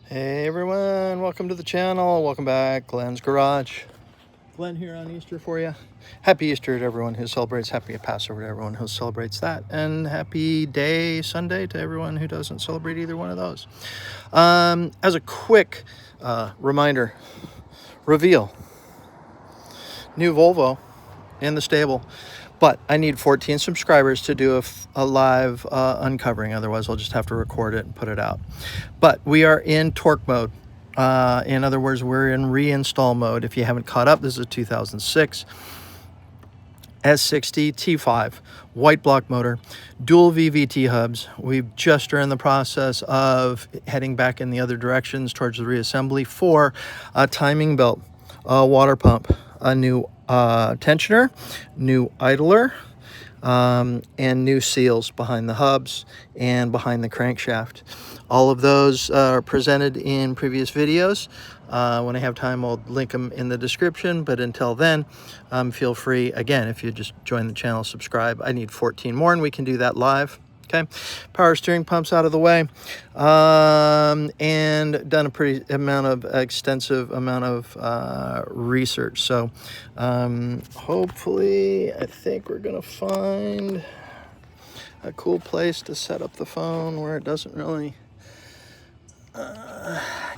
Hey everyone, welcome to the channel. Welcome back, Glenn's Garage. Glenn here on Easter for you. Happy Easter to everyone who celebrates. Happy Passover to everyone who celebrates that. And happy day Sunday to everyone who doesn't celebrate either one of those. As a quick reminder, reveal, new Volvo in the stable. But I need 14 subscribers to do a live uncovering. Otherwise, I'll just have to record it and put it out. But we are in torque mode. In other words, we're in reinstall mode. If you haven't caught up, this is a 2006 S60 T5 white block motor, dual VVT hubs. We've just are in the process of heading back in the other directions towards the reassembly for a timing belt, a water pump, a new tensioner, new idler, and new seals behind the hubs and behind the crankshaft. All of those are presented in previous videos. When I have time, I'll link them in the description. But until then, feel free, again, if you just join the channel, subscribe. I need 14 more, and we can do that live. Okay, power steering pumps out of the way, and done a pretty extensive amount of research. So hopefully, I think we're gonna find a cool place to set up the phone where it doesn't really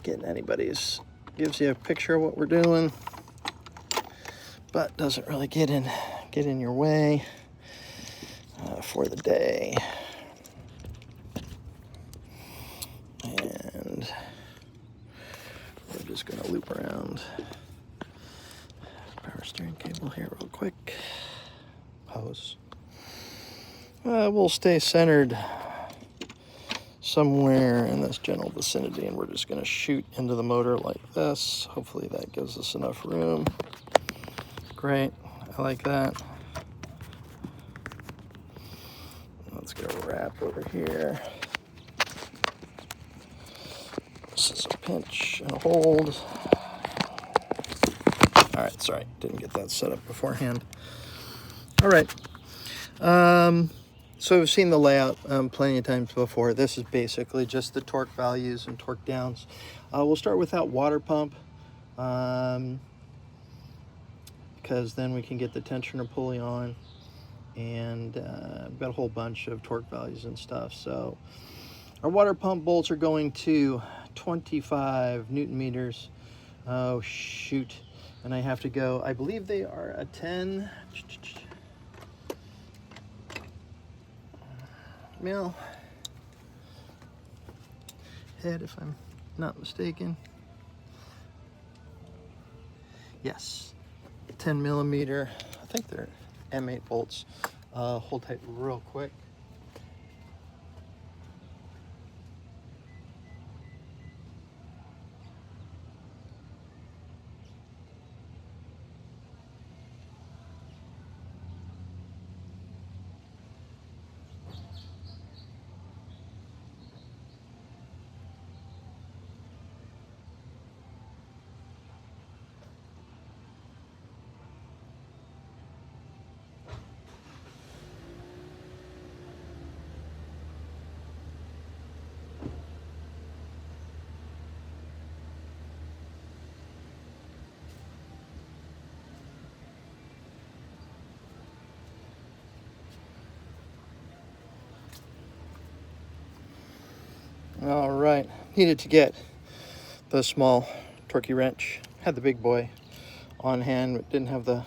get anybody's, gives you a picture of what we're doing, but doesn't really get in your way for the day. And we're just going to loop around power steering cable here real quick. Hose. We'll stay centered somewhere in this general vicinity, and we're just going to shoot into the motor like this. Hopefully that gives us enough room. Great. I like that. Let's get a wrap over here. This is a pinch and a hold. All right, sorry, didn't get that set up beforehand. All right. So we've seen the layout plenty of times before. This is basically just the torque values and torque downs. We'll start with that water pump, because then we can get the tensioner pulley on, and I've got a whole bunch of torque values and stuff. So our water pump bolts are going to 25 Newton meters. Oh shoot, and I have to go, I believe they are a 10 mil head, if I'm not mistaken. Yes, 10 millimeter. I think they're M8 bolts. Hold tight real quick. All right, needed to get the small torquey wrench. Had the big boy on hand, but didn't have the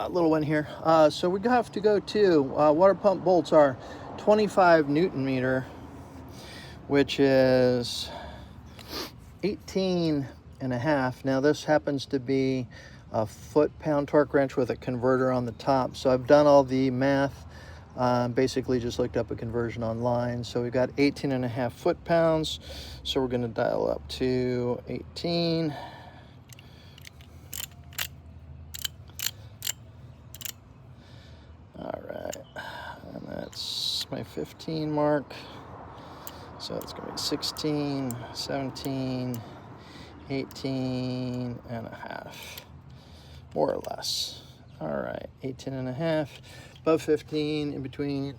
little one here. So we have to go to water pump bolts are 25 Newton meter, which is 18 and a half. Now this happens to be a foot-pound torque wrench with a converter on the top. So I've done all the math, basically just looked up a conversion online. So we've got 18 and a half foot-pounds. So we're going to dial up to 18. All right, and that's my 15 mark. So it's going to be 16, 17, 18 and a half. More or less. All right. right, 18.5, above 15, in between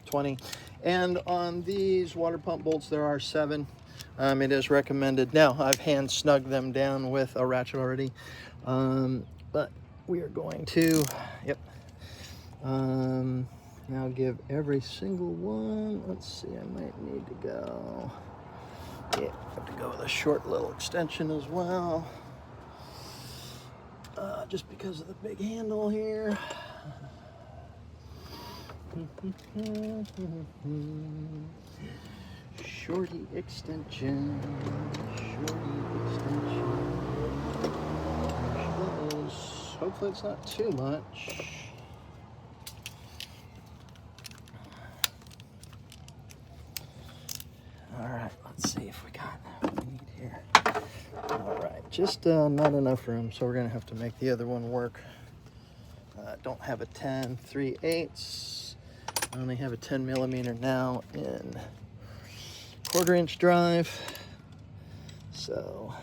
20. And on these water pump bolts, there are 7. It is recommended. Now, I've hand snugged them down with a ratchet already, but we are going to, now give every single one. Let's see, I might need to go, have to go with a short little extension as well, just because of the big handle here. Shorty extension. Hopefully it's not too much. All right, let's see if we got what we need here. All right, just not enough room, so we're gonna have to make the other one work. Don't have a 10 3/8. I only have a 10 millimeter now in 1/4 inch drive. So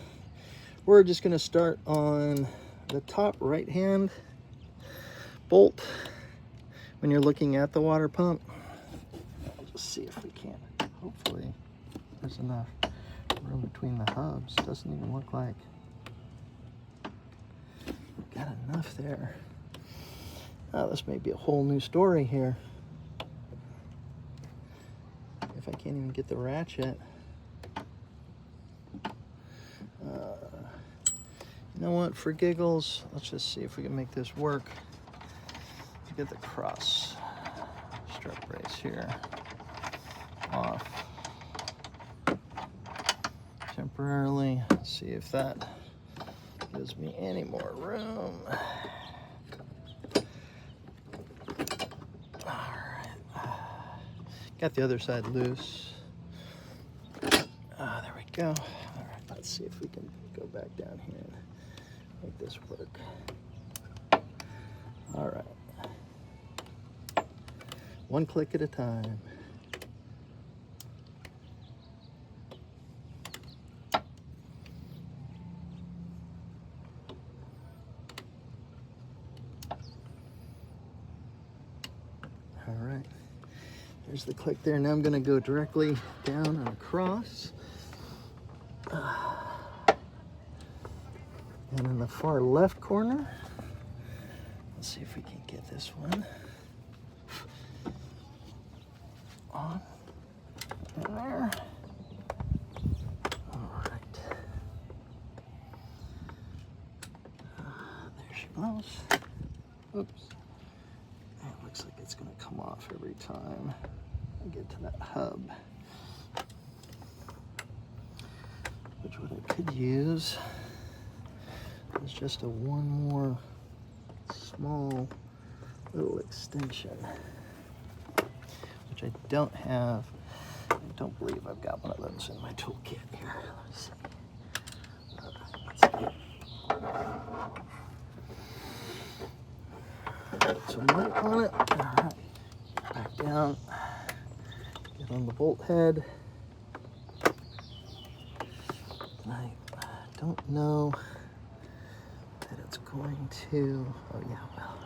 we're just gonna start on the top right hand bolt when you're looking at the water pump. I'll just see if we can. Hopefully there's enough room between the hubs. Doesn't even look like got enough there. Oh, this may be a whole new story here. If I can't even get the ratchet. You know what, for giggles, let's just see if we can make this work. Let's get the cross strap brace here off temporarily. See if that gives me any more room. Got the other side loose. There we go. All right, let's see if we can go back down here and make this work. All right. One click at a time. All right. There's the click there. Now I'm going to go directly down and across. And in the far left corner, let's see if we can get this one on there. All right. There she blows. Oops. It looks like it's going to come off every time I get to that hub. Which what I could use is just a one more small little extension, which I don't have. I don't believe I've got one of those in my toolkit here. Let's see. All right, let's get some light on it. All right, back down. Get on the bolt head. I don't know that it's going to. Oh yeah, well.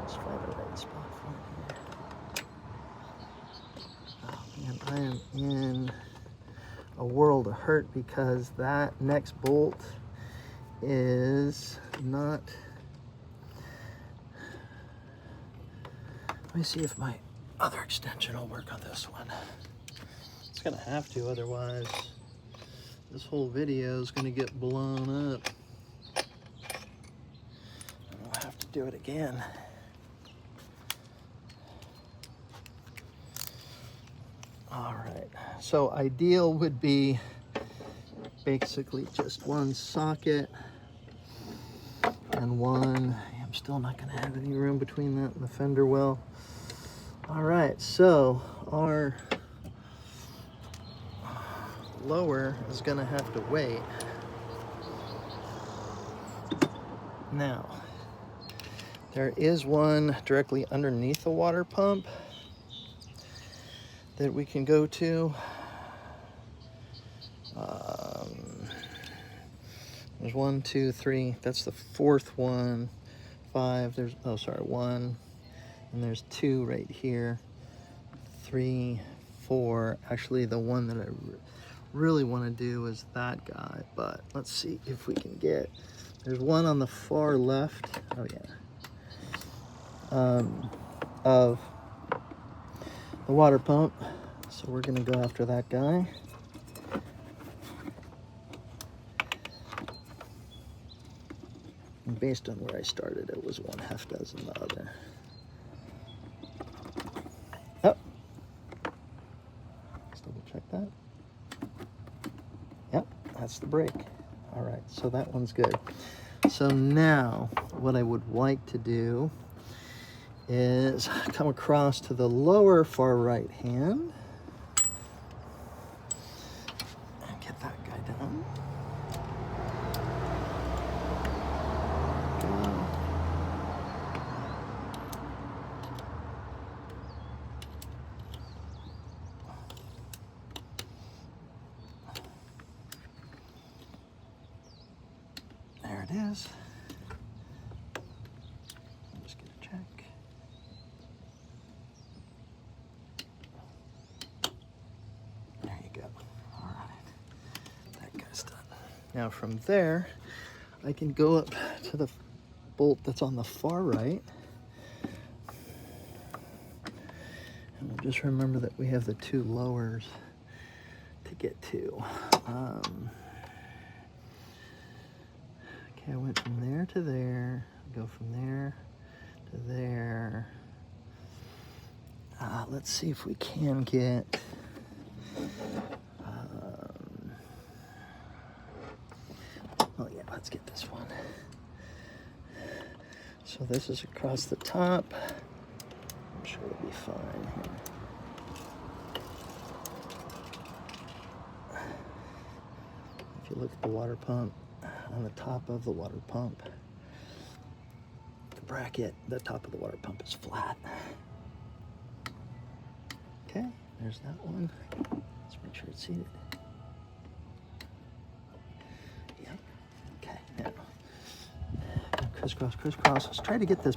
Let's find the right spot for it here. Oh man, I am in a world of hurt because that next bolt is not. Let me see if my other extension will work on this one. It's gonna have to, otherwise this whole video is gonna get blown up. I'll have to do it again. All right, so ideal would be basically just one socket and one. I'm still not gonna have any room between that and the fender well. All right, so our lower is gonna have to wait. Now, there is one directly underneath the water pump that we can go to. There's 1, 2, 3. That's the fourth one. 5. There's, oh, sorry, 1. And there's 2 right here. 3, 4. Actually, the one that I really want to do is that guy. But let's see if we can get. There's one on the far left. Oh, yeah. Of the water pump. So we're going to go after that guy. And based on where I started, it was 1/2 dozen the other. Oh. Let's double check that. Yep, that's the brake. All right, so that one's good. So now what I would like to do is come across to the lower far right hand and get that guy down. There it is. Just get a check. There you go. All right. That guy's done. Now from there, I can go up to the bolt that's on the far right. And we'll just remember that we have the 2 lowers to get to. Okay, I went from there to there, go from there to there. Let's see if we can get, oh yeah, let's get this one. So this is across the top. I'm sure it'll be fine here. If you look at the water pump, on the top of the water pump, the bracket, the top of the water pump is flat. Okay, there's that one. Let's make sure it's seated. Yep. Okay, now crisscross, crisscross. Let's try to get this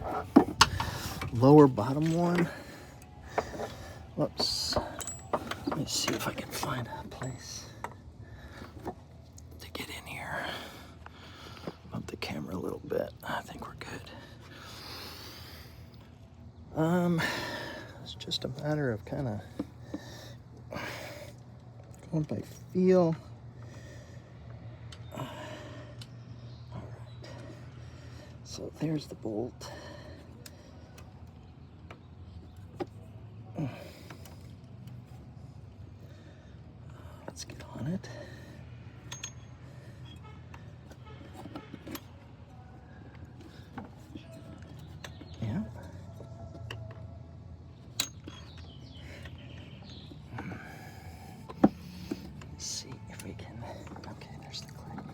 lower bottom one. Whoops. Let me see if I can find a place to get in here. Bump the camera a little bit. I think we're good. It's just a matter of kind of going by feel. All right. So there's the bolt. Let's get on it. Yeah. Let's see if we can. Okay, there's the clip.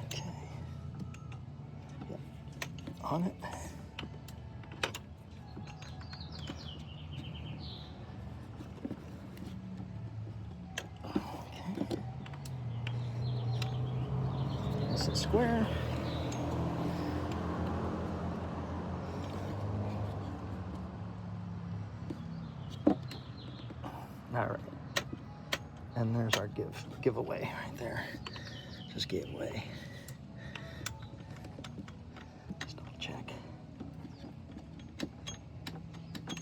Okay. Yep. On it. Square. All right, and there's our giveaway right there. Just gave away. Just double check.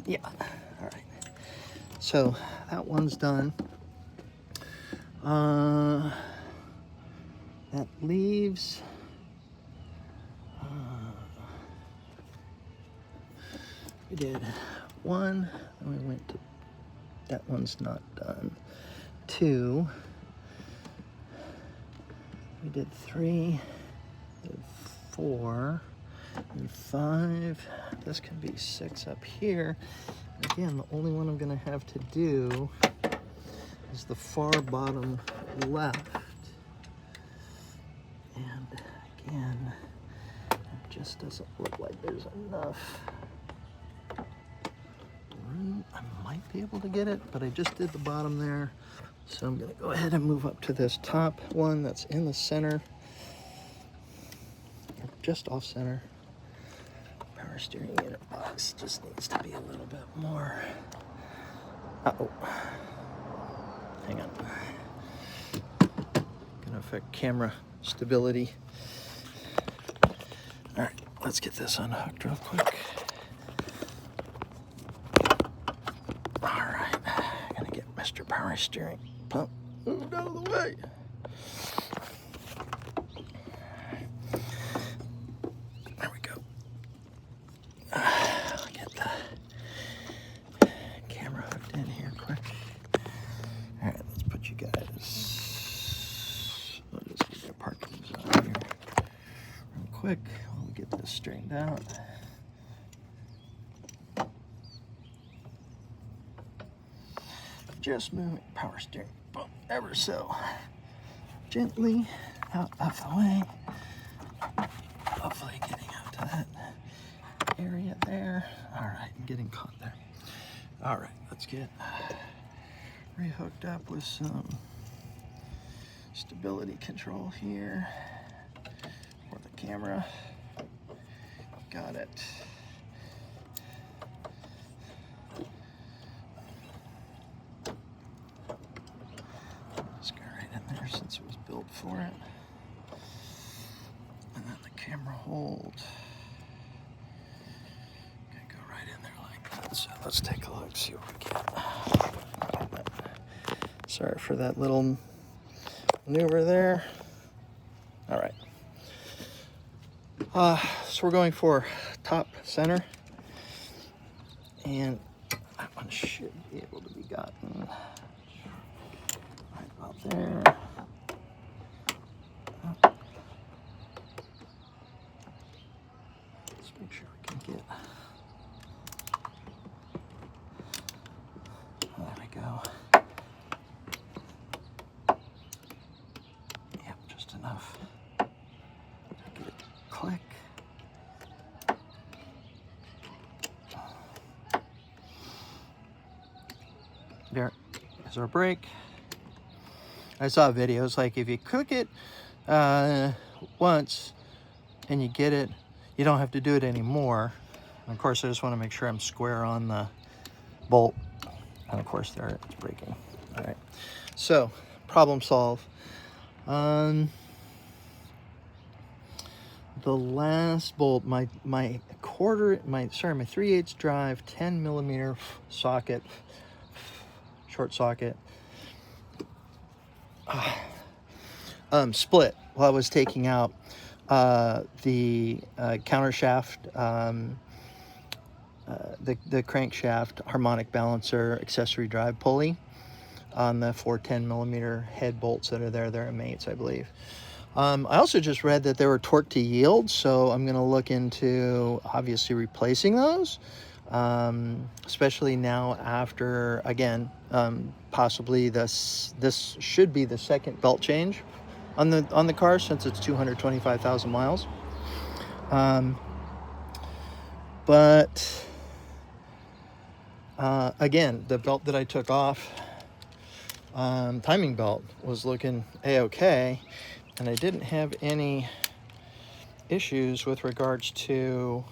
Yeah. All right. So that one's done. That leaves we did 1, and we went to, that one's not done. 2, we did 3, we did 4, and 5. This can be 6 up here. And again, the only one I'm gonna have to do is the far bottom left. And again, it just doesn't look like there's enough room. I might be able to get it, but I just did the bottom there. So I'm going to go ahead and move up to this top one that's in the center, just off center. Power steering unit box just needs to be a little bit more. Uh-oh. Hang on. Gonna affect camera stability. All right, let's get this unhooked real quick. All right, gonna get Mr. Power Steering Pump moved out of the way. There we go. I'll get the camera hooked in here quick. All right, let's put you guys. I'll just get a parking zone here real quick while we get this straightened out. Just moving power steering pump ever so gently out of the way. Hopefully getting out to that area there. All right, I'm getting caught there. All right, let's get rehooked up with some stability control here for the camera. Got it. Let's go right in there since it was built for it. And then the camera hold. Okay, go right in there like that. So let's take a look, see what we get. Sorry for that little maneuver there. All right. So we're going for top center. And that one should be able to be gotten right about there. Let's make sure we can get. There we go. Yep, just enough to get it to click. There is our brake. I saw videos like if you click it once and you get it, you don't have to do it anymore. And of course, I just want to make sure I'm square on the bolt. And of course, there it's braking. All right, so problem solved. The last bolt, my 3/8 drive 10mm socket, short socket, split while I was taking out the countershaft, the crankshaft harmonic balancer accessory drive pulley on the 4 10mm head bolts that are there. They're mates, I believe. I also just read that they were torque to yield, so I'm going to look into obviously replacing those, especially now after, again, possibly this should be the second belt change on the car since it's 225,000 miles. But again, the belt that I took off, timing belt, was looking a-okay. And I didn't have any issues with regards to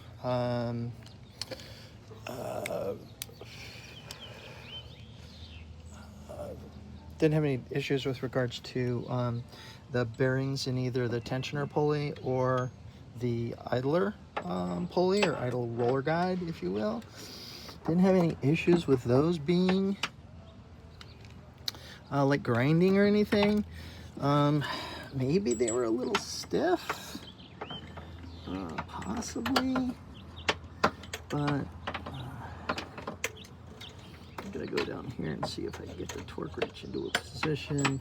the bearings in either the tensioner pulley or the idler pulley, or idle roller guide, if you will. Didn't have any issues with those being like grinding or anything. Maybe they were a little stiff, possibly, but I'm gonna go down here and see if I can get the torque wrench into a position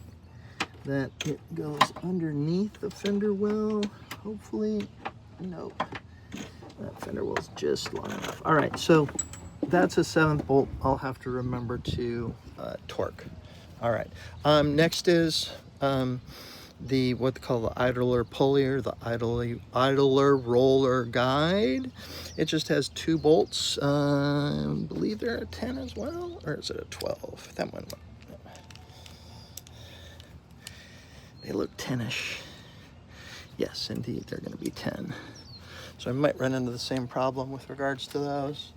that it goes underneath the fender well. Hopefully, nope, that fender well's just long enough. All right, so that's a 7th bolt I'll have to remember to torque. All right, next is what they call the idler pulley, or the idler roller guide. It just has 2 bolts. I believe they're a 10 as well, or is it a 12? That one. They look 10-ish. Yes, indeed, they're going to be 10. So I might run into the same problem with regards to those.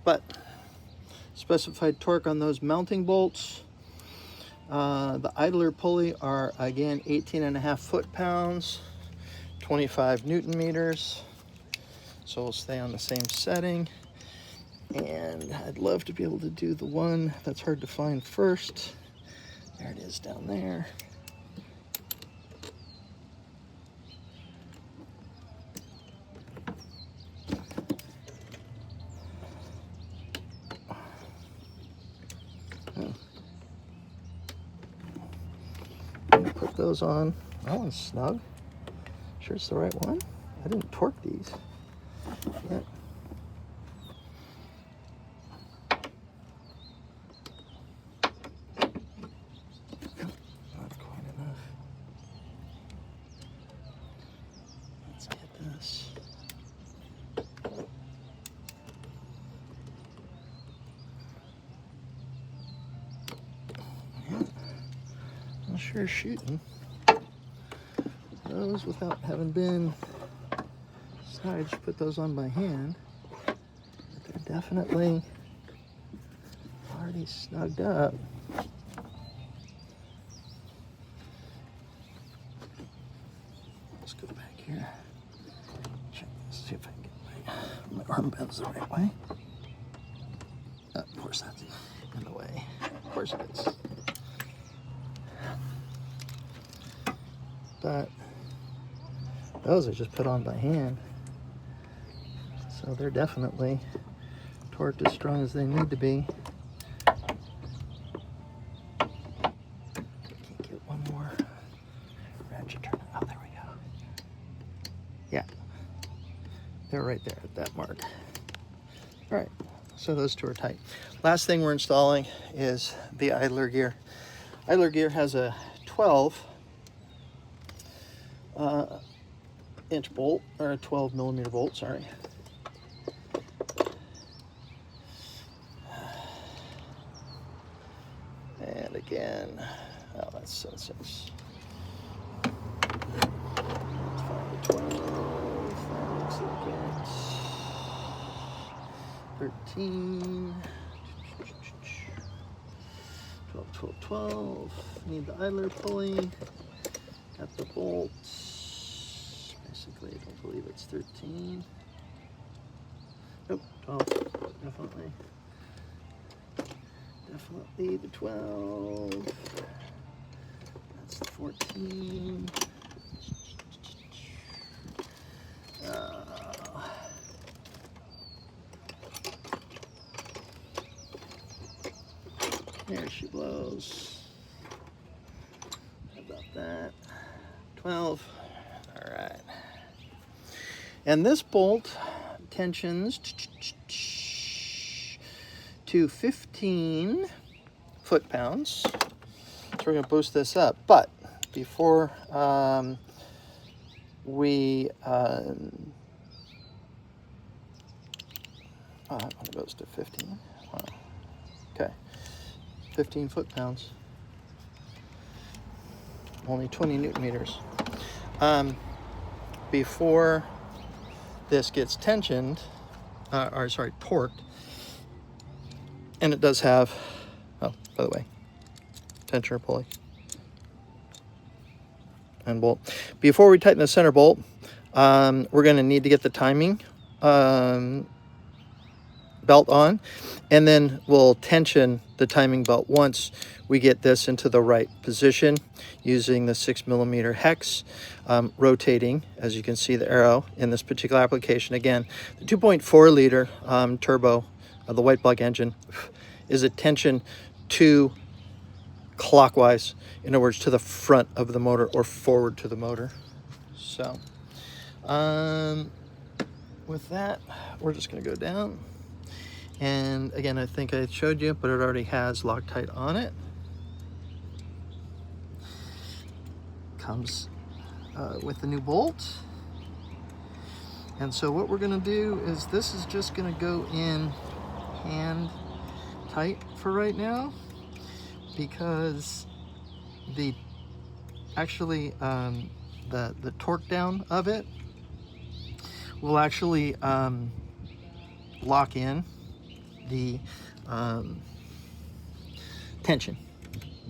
But specified torque on those mounting bolts. The idler pulley are, again, 18.5 foot-pounds, 25 Newton meters. So we'll stay on the same setting. And I'd love to be able to do the one that's hard to find first. There it is down there. Put those on. That one's snug. Sure it's the right one? I didn't torque these yet. Not quite enough. Let's get this. Yeah. I'm sure shooting those without having been snug. I just put those on by hand. But they're definitely already snugged up. Let's go back here. Check this, see if I can get my arm bends the right way. Of course that's in the way. Of course it is. But those I just put on by hand. So they're definitely torqued as strong as they need to be. Can't get one more ratchet turn. Oh, there we go. Yeah, they're right there at that mark. All right, so those two are tight. Last thing we're installing is the idler gear. Idler gear has a 12 inch bolt, or a 12 millimeter bolt, sorry. And again, oh, that's so six. Let's find the 12. That looks like it's 13. 12, 12, 12. Need the idler pulley. Got the bolts. Basically, I don't believe it's 13. Nope, 12. Definitely. Definitely the 12. That's the 14. There she blows. How about that? 12. All right. And this bolt tensions to 15 foot-pounds. So we're going to boost this up. But before we one goes to 15. Wow. Okay. 15 foot-pounds. Only 20 Newton meters. Before this gets tensioned, torqued, and it does have, oh, by the way, tensioner pulley and bolt. Before we tighten the center bolt, we're going to need to get the timing belt on, and then we'll tension the timing belt once we get this into the right position using the 6 millimeter hex, rotating, as you can see the arrow in this particular application. Again, the 2.4 liter turbo of the white block engine is a tension to clockwise, in other words, to the front of the motor or forward to the motor. So with that, we're just going to go down. And again, I think I showed you, but it already has Loctite on it. Comes with the new bolt. And so what we're going to do is this is just going to go in hand tight for right now, because the actually, the torque down of it will actually lock in the tension.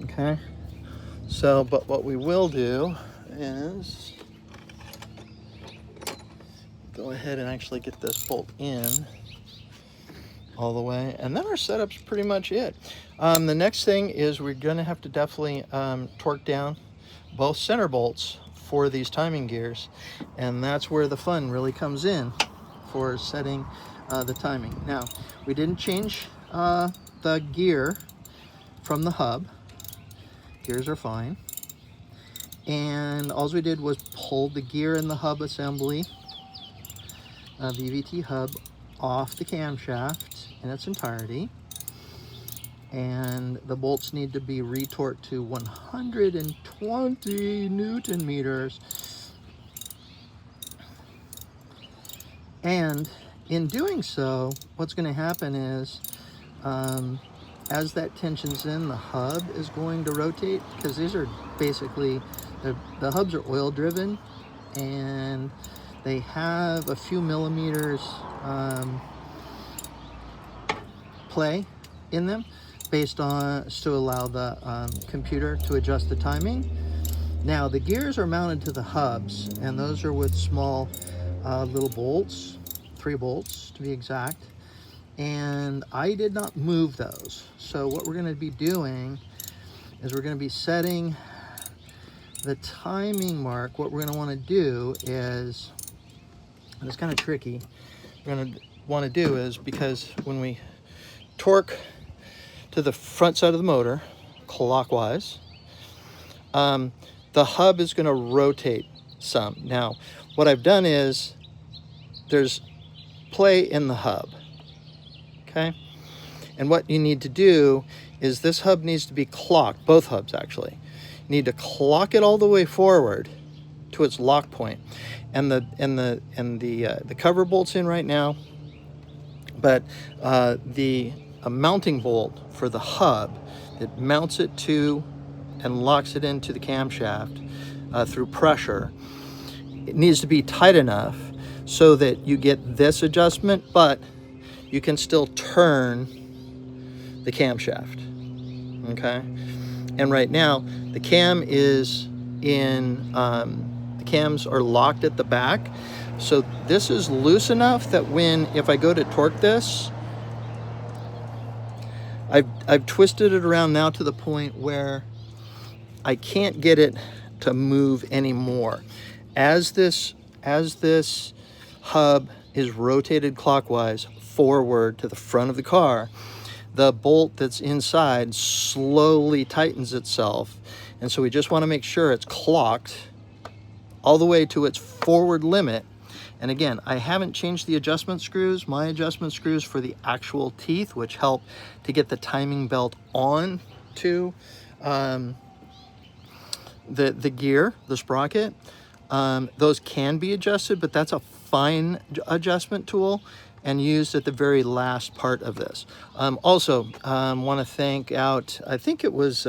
Okay, so but what we will do is go ahead and actually get this bolt in all the way, and then our setup's pretty much it. The next thing is we're going to have to definitely torque down both center bolts for these timing gears, and that's where the fun really comes in for setting the timing. Now, we didn't change the gear from the hub. Gears are fine, and all we did was pull the gear in the hub assembly, VVT hub, off the camshaft in its entirety, and the bolts need to be retorqued to 120 Newton meters. And in doing so, what's going to happen is as that tension's in, the hub is going to rotate, because these are basically, the hubs are oil driven, and they have a few millimeters play in them based on to allow the computer to adjust the timing. Now the gears are mounted to the hubs, and those are with small little bolts, 3 bolts to be exact, and I did not move those. So what we're going to be doing is we're going to be setting the timing mark. What we're going to want to do is, and it's kind of tricky, we're going to want to do is, because when we torque to the front side of the motor clockwise, the hub is going to rotate some. Now what I've done is there's play in the hub, okay, and what you need to do is this hub needs to be clocked, both hubs actually. You need to clock it all the way forward to its lock point, and the cover bolt's in right now, but the mounting bolt for the hub that mounts it to and locks it into the camshaft through pressure, it needs to be tight enough so that you get this adjustment, but you can still turn the camshaft, okay? And right now the cam is in, the cams are locked at the back, so this is loose enough that if I go to torque this, I've twisted it around now to the point where I can't get it to move anymore. As this hub is rotated clockwise forward to the front of the car, the bolt that's inside slowly tightens itself, and so we just want to make sure it's clocked all the way to its forward limit. And again, I haven't changed the adjustment screws. My adjustment screws for the actual teeth, which help to get the timing belt on to the gear, the sprocket. Those can be adjusted, but that's a fine adjustment tool and used at the very last part of this. Also, want to thank out, I think it was,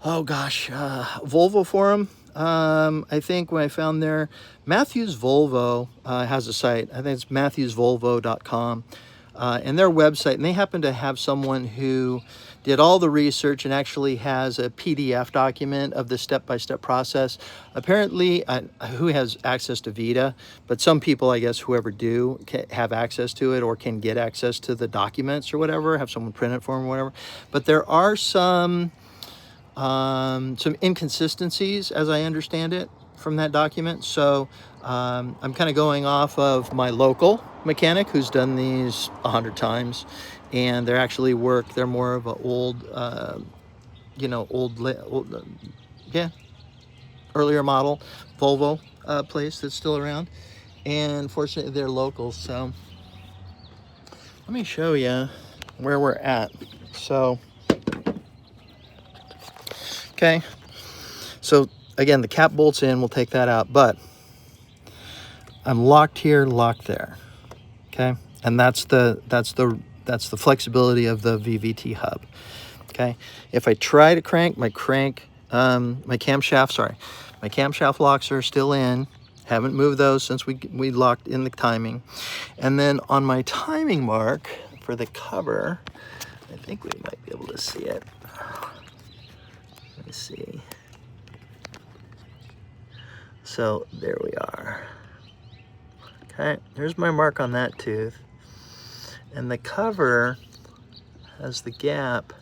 Volvo forum. I think when I found there, Matthews Volvo has a site. I think it's matthewsvolvo.com, and their website, and they happen to have someone who did all the research and actually has a PDF document of the step-by-step process. Apparently, who has access to Vita, but some people, I guess, whoever do, have access to it or can get access to the documents or whatever, have someone print it for them or whatever. But there are some inconsistencies, as I understand it, from that document. So I'm kind of going off of my local mechanic who's done these 100 times, and they're actually they're more of an old, earlier model Volvo place that's still around, and fortunately they're local. So let me show you where we're at. So okay, so again, the cap bolt's in, we'll take that out, but I'm locked here, locked there, okay? And that's the flexibility of the VVT hub, okay? If I try to crank, my crank my camshaft locks are still in. Haven't moved those since we locked in the timing. And then on my timing mark for the cover, I think we might be able to see it. Let me see. So there we are. Okay, there's my mark on that tooth. And the cover has the gap.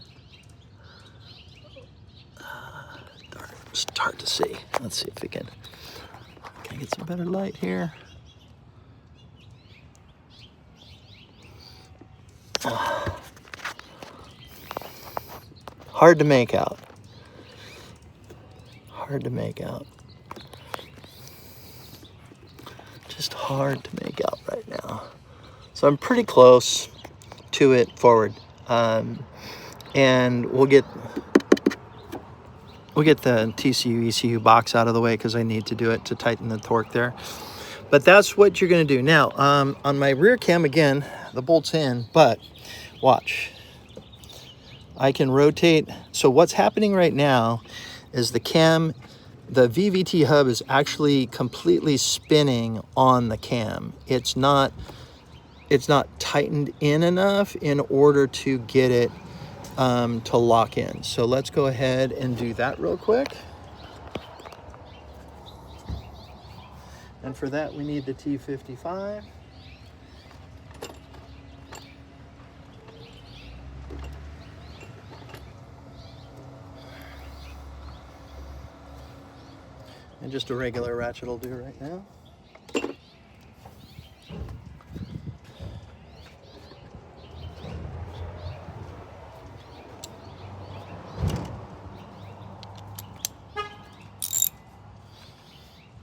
Darn, it's hard to see. Let's see if we can get some better light here. Hard to make out. Hard to make out. Just hard to make out right now. So I'm pretty close to it forward. And we'll get the TCU ECU box out of the way because I need to do it to tighten the torque there. But that's what you're going to do. Now, on my rear cam, again, the bolt's in, but watch. I can rotate. So what's happening right now is the VVT hub is actually completely spinning on the cam. It's not tightened in enough in order to get it to lock in. So let's go ahead and do that real quick. And for that, we need the T55. And just a regular ratchet will do right now.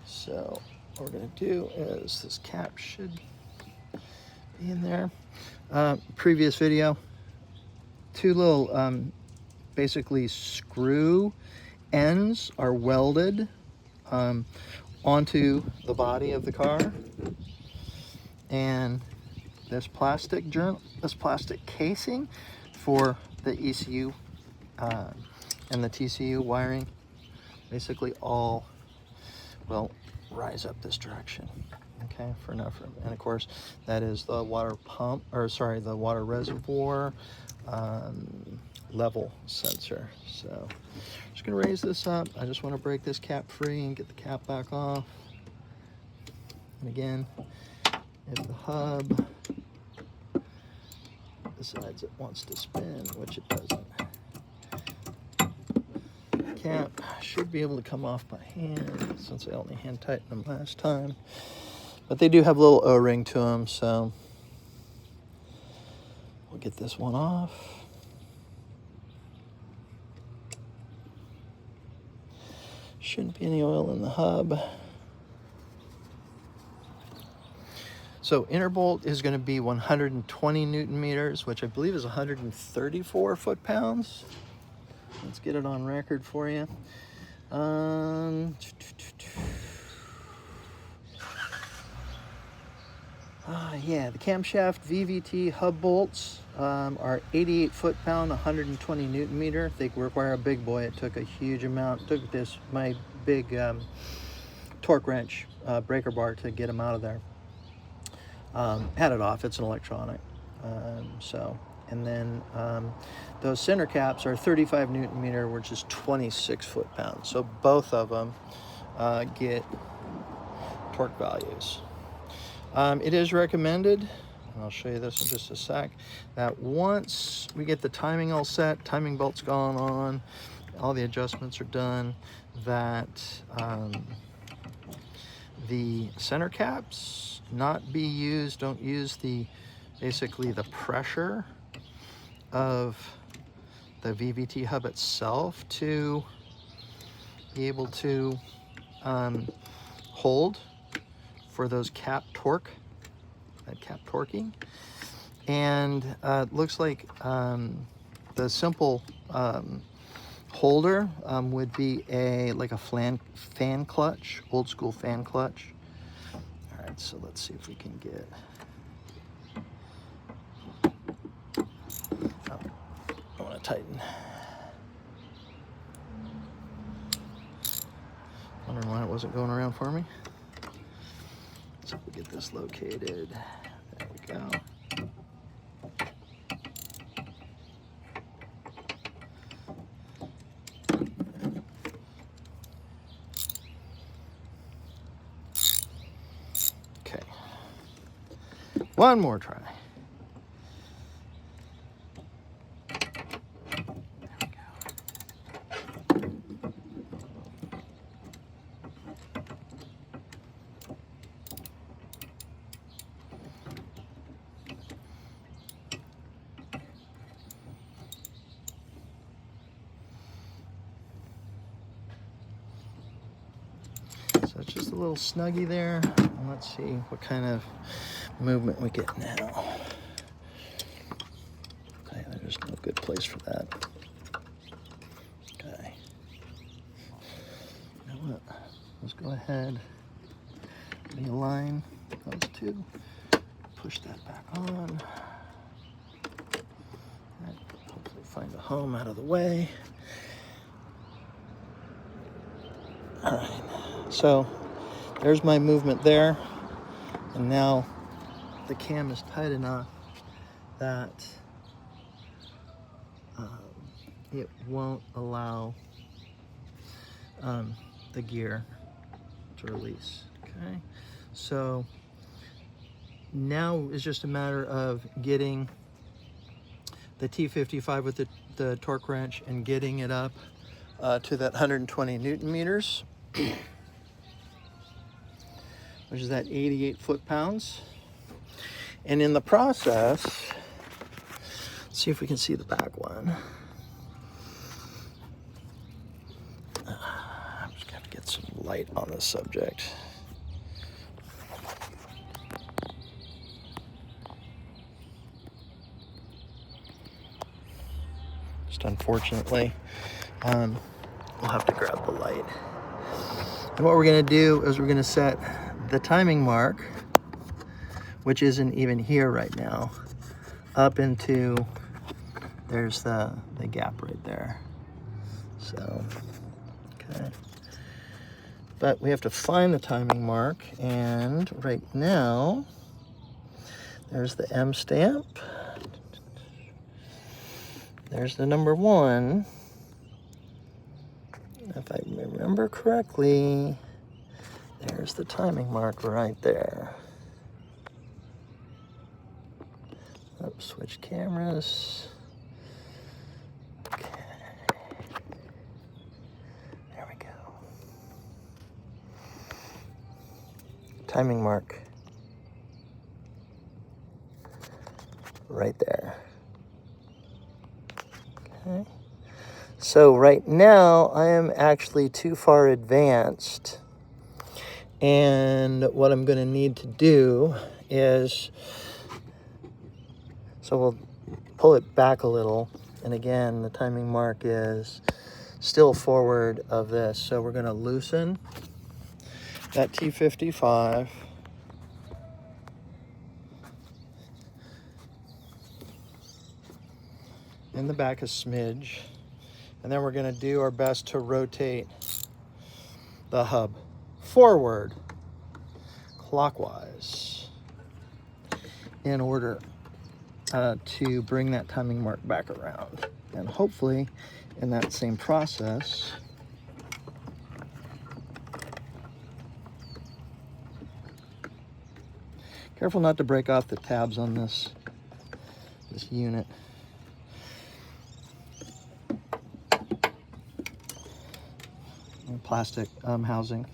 So what we're going to do is this cap should be in there. Previous video, two little basically screw ends are welded onto the body of the car, and this plastic casing for the ECU and the TCU wiring basically all will rise up this direction. Okay, for enough room. And of course, that is the water pump, or sorry, the water reservoir level sensor. So I'm just gonna raise this up. I just want to break this cap free and get the cap back off. And again, if the hub decides it wants to spin, which it doesn't, the cap should be able to come off by hand since I only hand tightened them last time. But they do have a little O-ring to them, so we'll get this one off. Shouldn't be any oil in the hub. So inner bolt is going to be 120 Newton meters, which I believe is 134 foot-pounds. Let's get it on record for you. Yeah, the camshaft VVT hub bolts are 88 foot-pound, 120 Newton meter. They require a big boy. It took a huge amount. Took my big torque wrench breaker bar to get them out of there. Had it off. It's an electronic. And then those center caps are 35 Newton meter, which is 26 foot-pounds. So both of them get torque values. It is recommended, and I'll show you this in just a sec, that once we get the timing all set, timing belt's gone on, all the adjustments are done, that the center caps not be used, don't use basically the pressure of the VVT hub itself to be able to hold for those cap torquing. And it looks like the simple holder would be like a fan clutch, old school fan clutch. All right, so let's see if we can get, I want to tighten. Wondering why it wasn't going around for me. So we get this located. There we go. Okay. One more try. So it's just a little snuggie there. And let's see what kind of movement we get now. Okay, there's no good place for that. Okay. You know what? Let's go ahead, realign those two, push that back on. Right, hopefully find a home out of the way. All right. So there's my movement there, and now the cam is tight enough that it won't allow the gear to release. Okay, so now it's just a matter of getting the T55 with the torque wrench and getting it up to that 120 Newton meters. Which is at 88 foot-pounds. And in the process, let's see if we can see the back one. I'm just gonna get some light on this subject. Just unfortunately, we'll have to grab the light. And what we're gonna do is we're gonna set the timing mark, which isn't even here right now, up into, there's the gap right there. So, okay. But we have to find the timing mark, and right now, there's the M stamp. There's the number 1. If I remember correctly, there's the timing mark right there. Oops, switch cameras. Okay. There we go. Timing mark. Right there. Okay. So right now, I am actually too far advanced. And what I'm going to need to do is, so we'll pull it back a little. And again, the timing mark is still forward of this. So we're going to loosen that T55. In the back a smidge. And then we're going to do our best to rotate the hub forward clockwise in order to bring that timing mark back around. And hopefully in that same process, careful not to break off the tabs on this unit. Plastic housing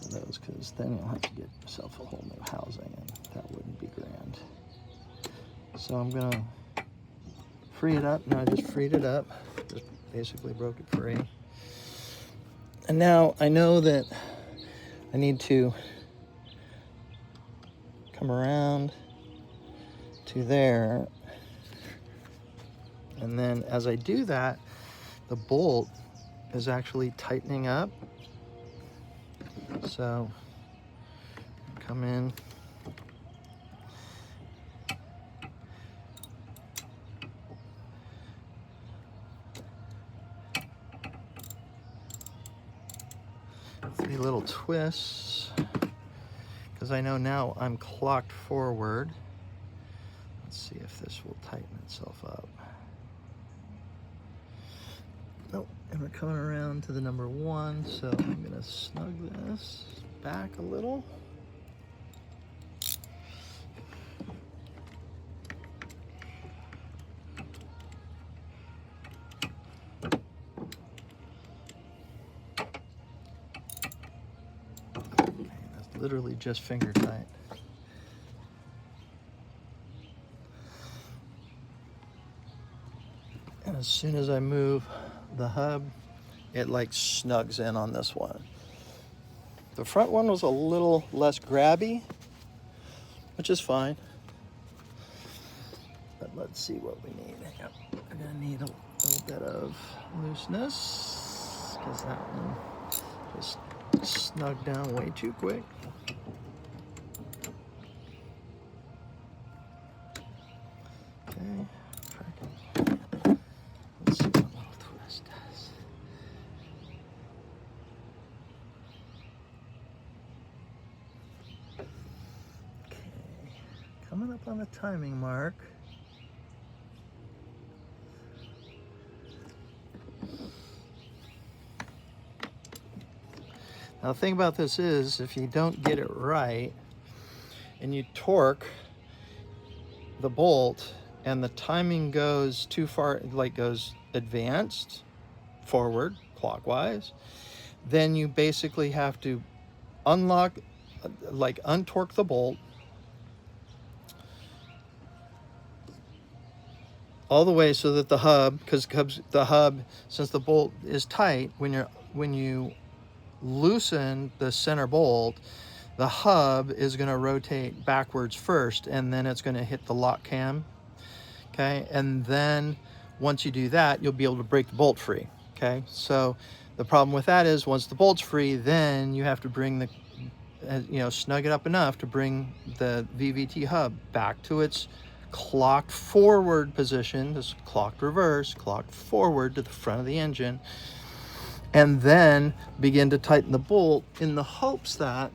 for those, because then you'll have to get yourself a whole new housing, and that wouldn't be grand. So I'm gonna free it up. Now I just freed it up, just basically broke it free. And now I know that I need to come around to there, and then as I do that, the bolt is actually tightening up. So come in, 3 little twists, because I know now I'm clocked forward. Let's see if this will tighten itself up. Nope, and we're coming around to the number 1, so I'm gonna snug this back a little. Okay, that's literally just finger tight. And as soon as I move the hub, it like snugs in on this one. The front one was a little less grabby, which is fine. But let's see what we need. Yep. We're gonna need a little bit of looseness, because that one just snugged down way too quick. Okay. Let's see what little twist does. Okay, coming up on the timing mark. Now the thing about this is, if you don't get it right and you torque the bolt and the timing goes too far, like goes advanced forward clockwise, then you basically have to unlock, like untorque the bolt all the way so that the hub, because the hub, since the bolt is tight, when you loosen the center bolt, the hub is going to rotate backwards first, and then it's going to hit the lock cam. Okay, and then once you do that, you'll be able to break the bolt free. Okay, so the problem with that is once the bolt's free, then you have to bring the, snug it up enough to bring the VVT hub back to its clocked forward position. This is clocked reverse, clocked forward to the front of the engine, and then begin to tighten the bolt in the hopes that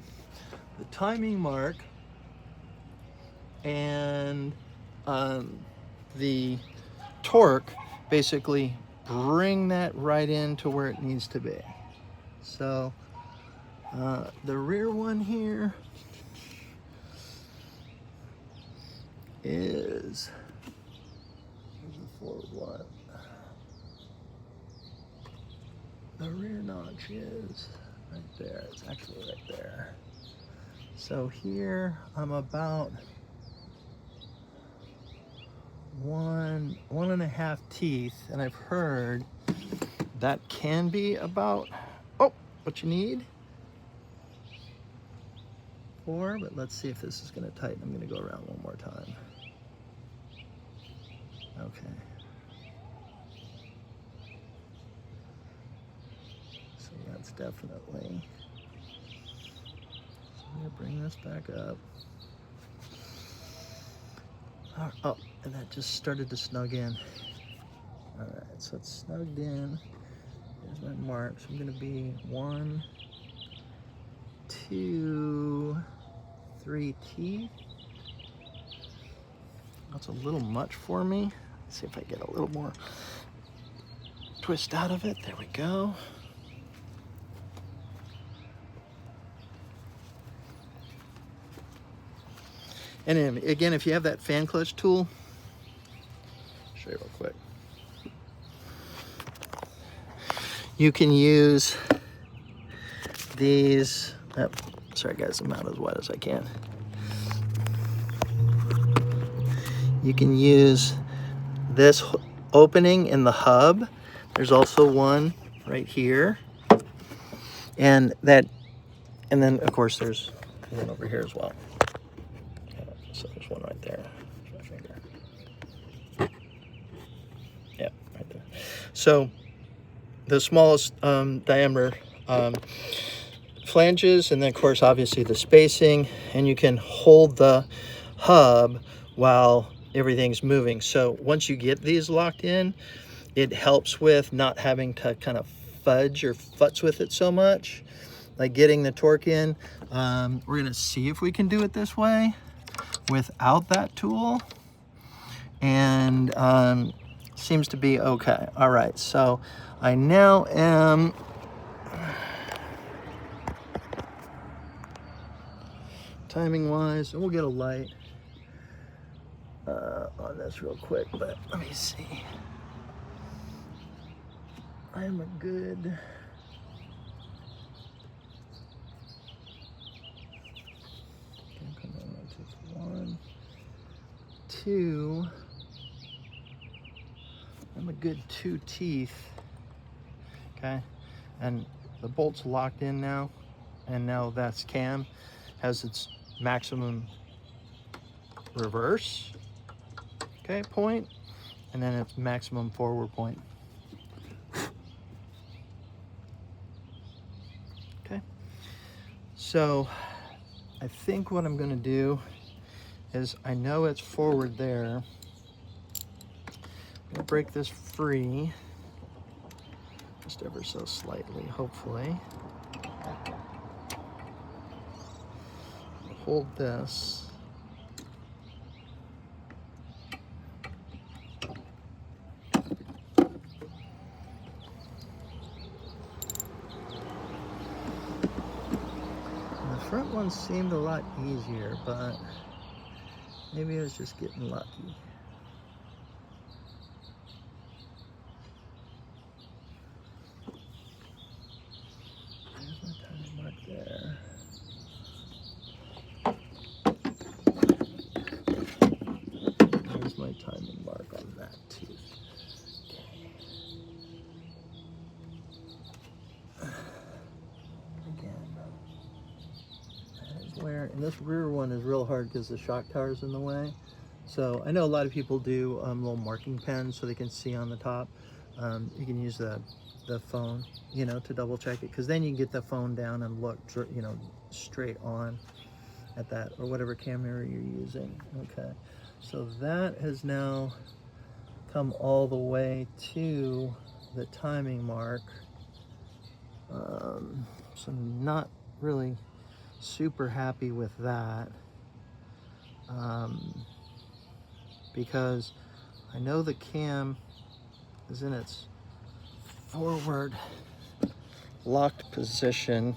the timing mark and the torque basically bring that right into where it needs to be. So the rear one here is, where's the forward one? The rear notch is right there. It's actually right there. So here I'm about 1.5 teeth, and I've heard that can be about what you need 4, but let's see if this is going to tighten. I'm going to go around one more time. Okay. So that's definitely, so I'm going to bring this back up. Oh, and that just started to snug in. All right, so it's snugged in. Here's my mark. So I'm going to be 1, 2, 3 teeth. That's a little much for me. Let's see if I get a little more twist out of it. There we go. And again, if you have that fan clutch tool, I'll show you real quick. You can use these, sorry guys, I'm out as wide as I can. You can use this opening in the hub. There's also one right here. And then of course there's one over here as well. So there's one right there. My finger. Yeah, right there. So the smallest diameter flanges, and then of course obviously the spacing, and you can hold the hub while everything's moving. So once you get these locked in, it helps with not having to kind of fudge or futz with it so much. like getting the torque in. We're gonna see if we can do it this way without that tool, and seems to be okay. All right, so I now am timing wise, and we'll get a light on this real quick, but let me see. I'm a good 1, 2. I'm a good 2 teeth. Okay, and the bolt's locked in now, and now that's cam has its maximum reverse, okay, point, and then its maximum forward point. Okay, so I think what I'm going to do is, I know it's forward there. I'm going to break this free just ever so slightly, hopefully. Hold this. And the front one seemed a lot easier, but maybe I was just getting lucky. There's my timing mark there. There's my timing mark on that tooth. And this rear one is real hard because the shock tower is in the way. So I know a lot of people do little marking pens so they can see on the top. You can use the phone, you know, to double check it, because then you can get the phone down and look, you know, straight on at that, or whatever camera you're using. Okay, so that has now come all the way to the timing mark. So I'm not really super happy with that, because I know the cam is in its forward locked position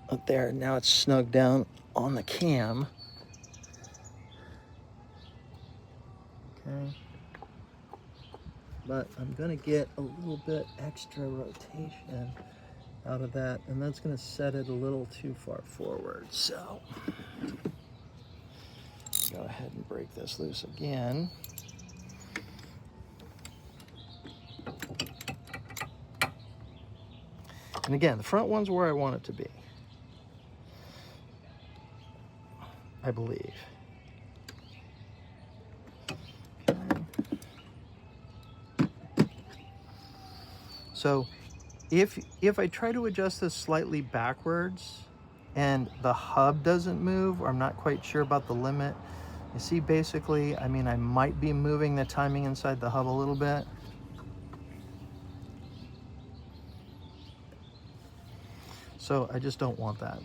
up there. Now it's snug down on the cam. Okay, but I'm gonna get a little bit extra rotation out of that, and that's going to set it a little too far forward. So go ahead and break this loose again. And again, the front one's where I want it to be, I believe. Okay. So if I try to adjust this slightly backwards and the hub doesn't move, or I'm not quite sure about the limit, you see, basically, I mean, I might be moving the timing inside the hub a little bit. So I just don't want that.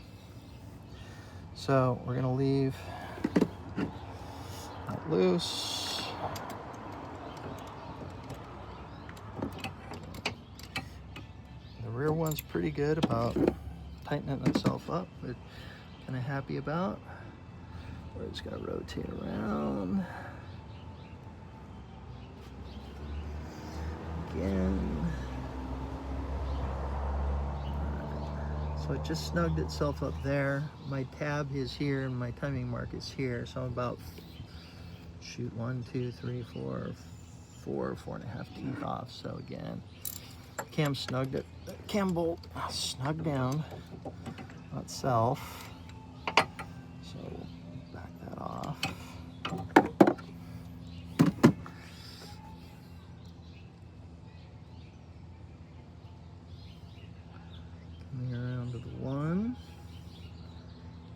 So we're gonna leave that loose. The rear one's pretty good about tightening itself up. We're kind of happy about. We're just gonna rotate around. Again. So it just snugged itself up there. My tab is here and my timing mark is here. So I'm about, shoot, 1, 2, 3, 4, 4.5 teeth off. So again, cam snugged it. Cam bolt snugged down on itself. So we'll back that off. Coming around to the 1.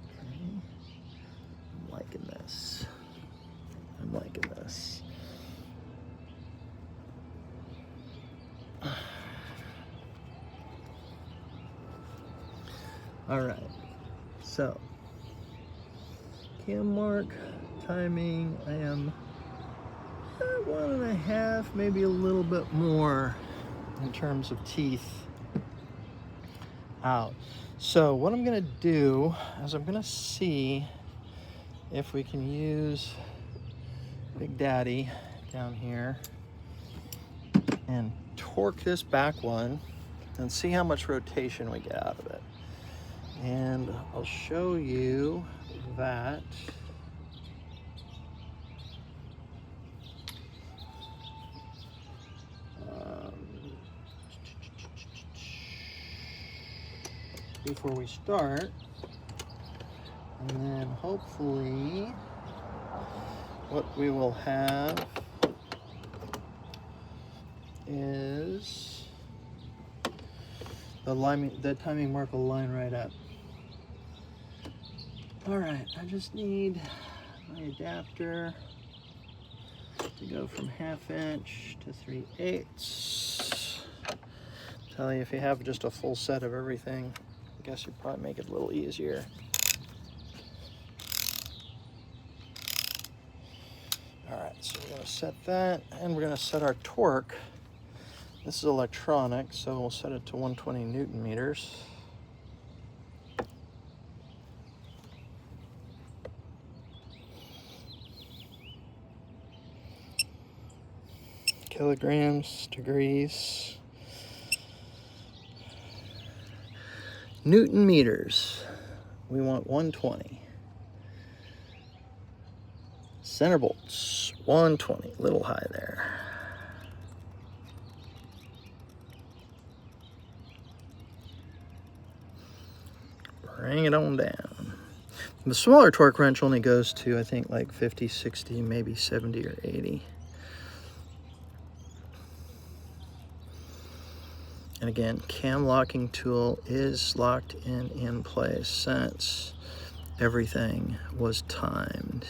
Okay. I'm liking this. I'm liking this. All right, so cam mark, timing, I am 1.5, maybe a little bit more in terms of teeth out. So what I'm gonna do is I'm gonna see if we can use Big Daddy down here and torque this back one and see how much rotation we get out of it. And I'll show you that before we start, and then hopefully what we will have is the timing mark will line right up. All right, I just need my adapter to go from 1/2 inch to 3/8. Tell you, if you have just a full set of everything, I guess you'd probably make it a little easier. All right, so we're gonna set that, and we're gonna set our torque. This is electronic, so we'll set it to 120 Newton meters. Kilograms, degrees, Newton meters. We want 120. Center bolts, 120, a little high there. Bring it on down. The smaller torque wrench only goes to, I think, like 50, 60, maybe 70 or 80. And again, cam locking tool is locked in place since everything was timed.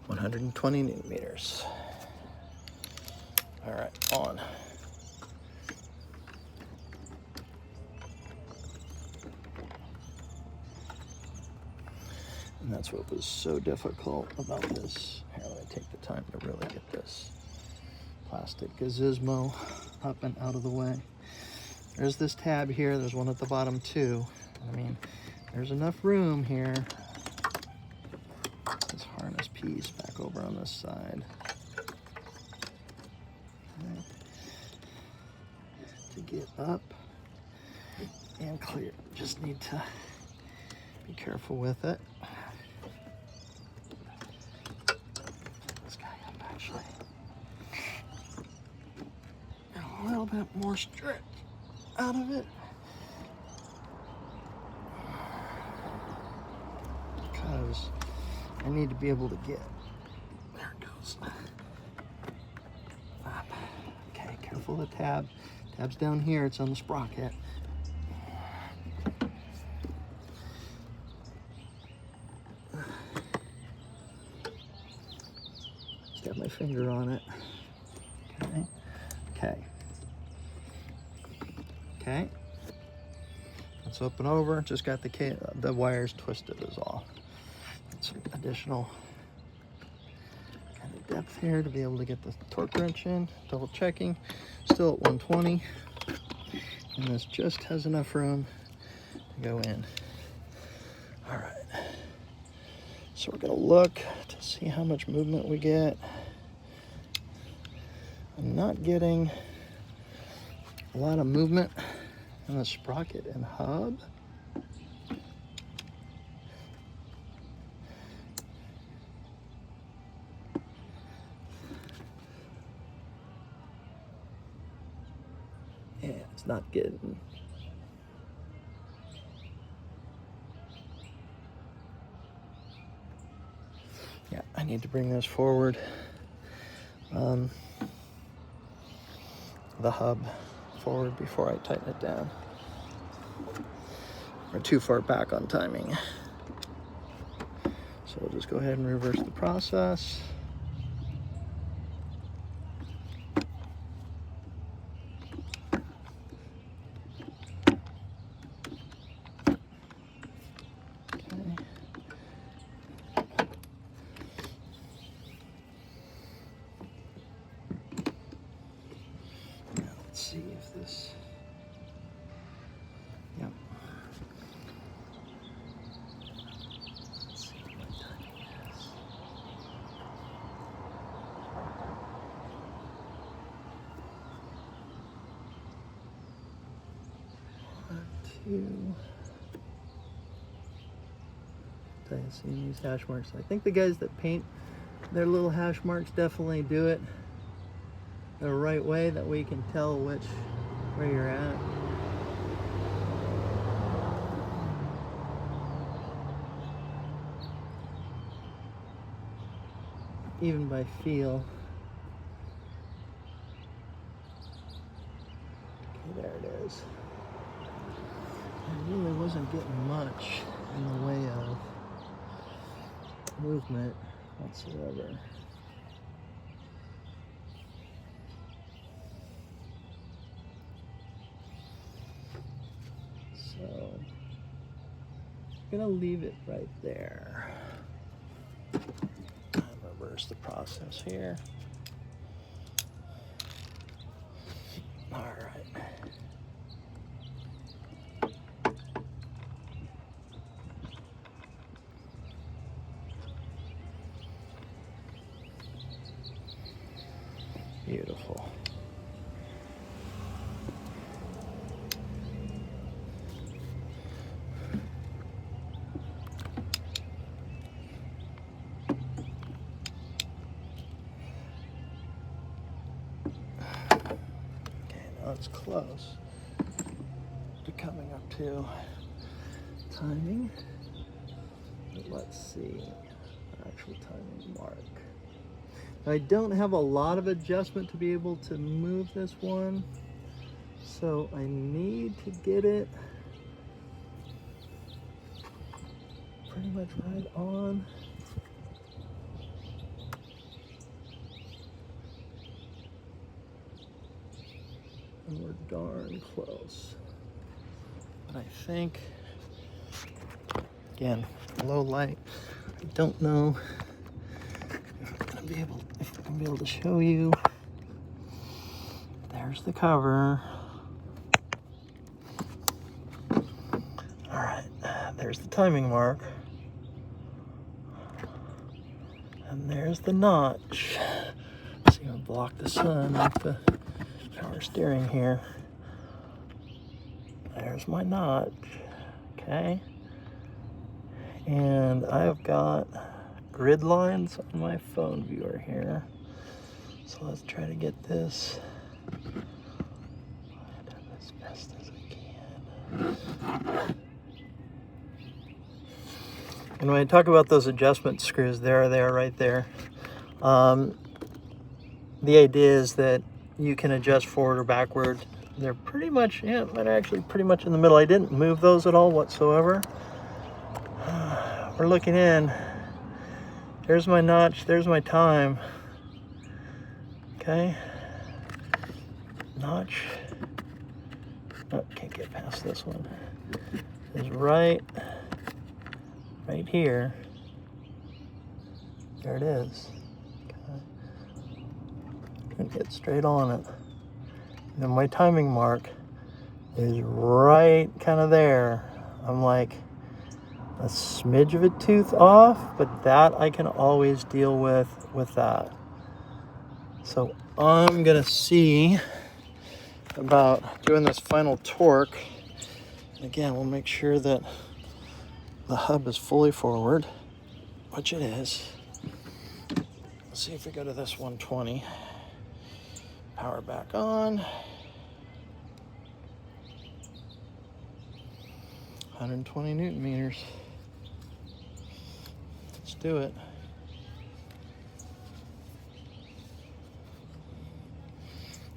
120 Newton meters. All right, on. And that's what was so difficult about this. Here, let me take the time to really get this plastic gizmo up and out of the way. There's this tab here, there's one at the bottom too. I mean, there's enough room here. This harness piece back over on this side. Okay. To get up and clear. Just need to be careful with it. This guy up actually. A little bit more stretch out of it. Because I need to be able to get, there it goes. Up. Okay, careful of the tab. Tab's down here, it's on the sprocket. Just got my finger on it. Okay, okay. Okay, let's open over. Just got the wires twisted is all. Some additional kind of depth here to be able to get the torque wrench in. Double checking, still at 120, and this just has enough room to go in. All right, so we're gonna look to see how much movement we get. I'm not getting a lot of movement in the sprocket and hub. Yeah, it's not getting. Yeah, I need to bring this forward. The hub forward before I tighten it down. We're too far back on timing. So we'll just go ahead and reverse the process. Let's see if this, yep. Let's see what my timing is. 1, 2. I've seen these hash marks. I think the guys that paint their little hash marks definitely do it the right way, that we can tell where you're at. Even by feel. Okay, there it is. I really wasn't getting much in the way of movement whatsoever. So I'm gonna leave it right there. Reverse the process here. All right. Beautiful. Okay, now it's close to coming up to timing. But let's see, actual timing mark. I don't have a lot of adjustment to be able to move this one, so I need to get it pretty much right on. And we're darn close. But I think, again, low light, I don't know if I'm gonna be able to show you. There's the cover. All right, there's the timing mark. And there's the notch. So I'm gonna block the sun with the power steering here. There's my notch, okay? And I've got grid lines on my phone viewer here. So let's try to get this as best as I can. And when I talk about those adjustment screws, there they are right there. The idea is that you can adjust forward or backward. They're pretty much, yeah, they're actually pretty much in the middle. I didn't move those at all whatsoever. We're looking in. There's my notch, there's my time. Okay. Notch. Oh, can't get past this one. Is right here. There it is. Okay. And get straight on it. And then my timing mark is right kind of there. I'm like a smidge of a tooth off, but that I can always deal with that. So I'm gonna see about doing this final torque. And again, we'll make sure that the hub is fully forward, which it is. Let's see if we go to this 120. Power back on. 120 Newton meters. Let's do it.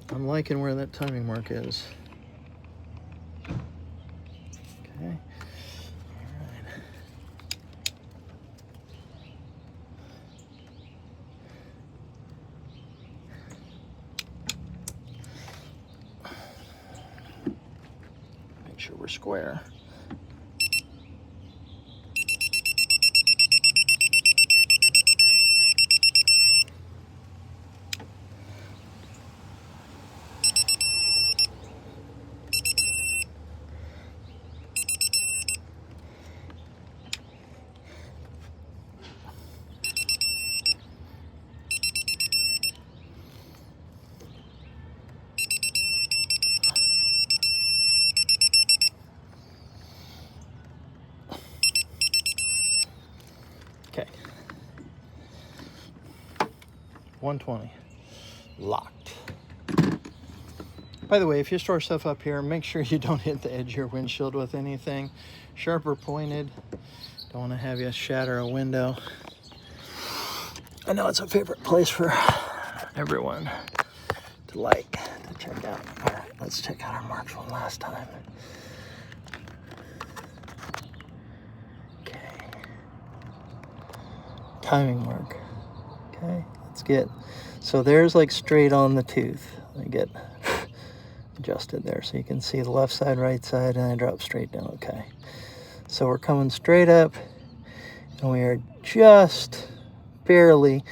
I'm liking where that timing mark is. Okay. All right. Make sure we're square. Okay. 120. Locked. By the way, if you store stuff up here, make sure you don't hit the edge of your windshield with anything sharp or pointed. Don't want to have you shatter a window. I know it's a favorite place for everyone to like to check out. All right, let's check out our marks one last time. Okay. Timing mark. Okay, let's get, so there's like straight on the tooth. I get adjusted there so you can see the left side, right side, and I drop straight down. Okay, so we're coming straight up and we are just barely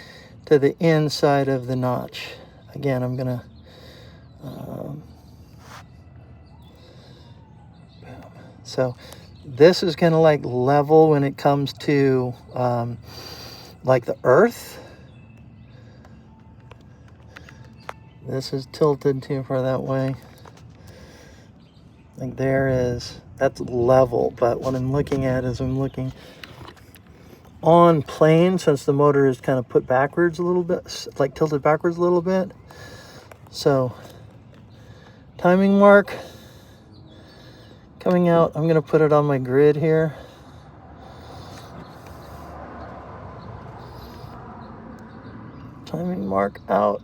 to the inside of the notch. Again, I'm gonna so this is gonna like level when it comes to like the earth. This is tilted too far that way. Like there is, that's level, but what I'm looking at is I'm looking on plane, since the motor is kind of put backwards a little bit, like tilted backwards a little bit. So timing mark coming out, I'm gonna put it on my grid here. Timing mark out.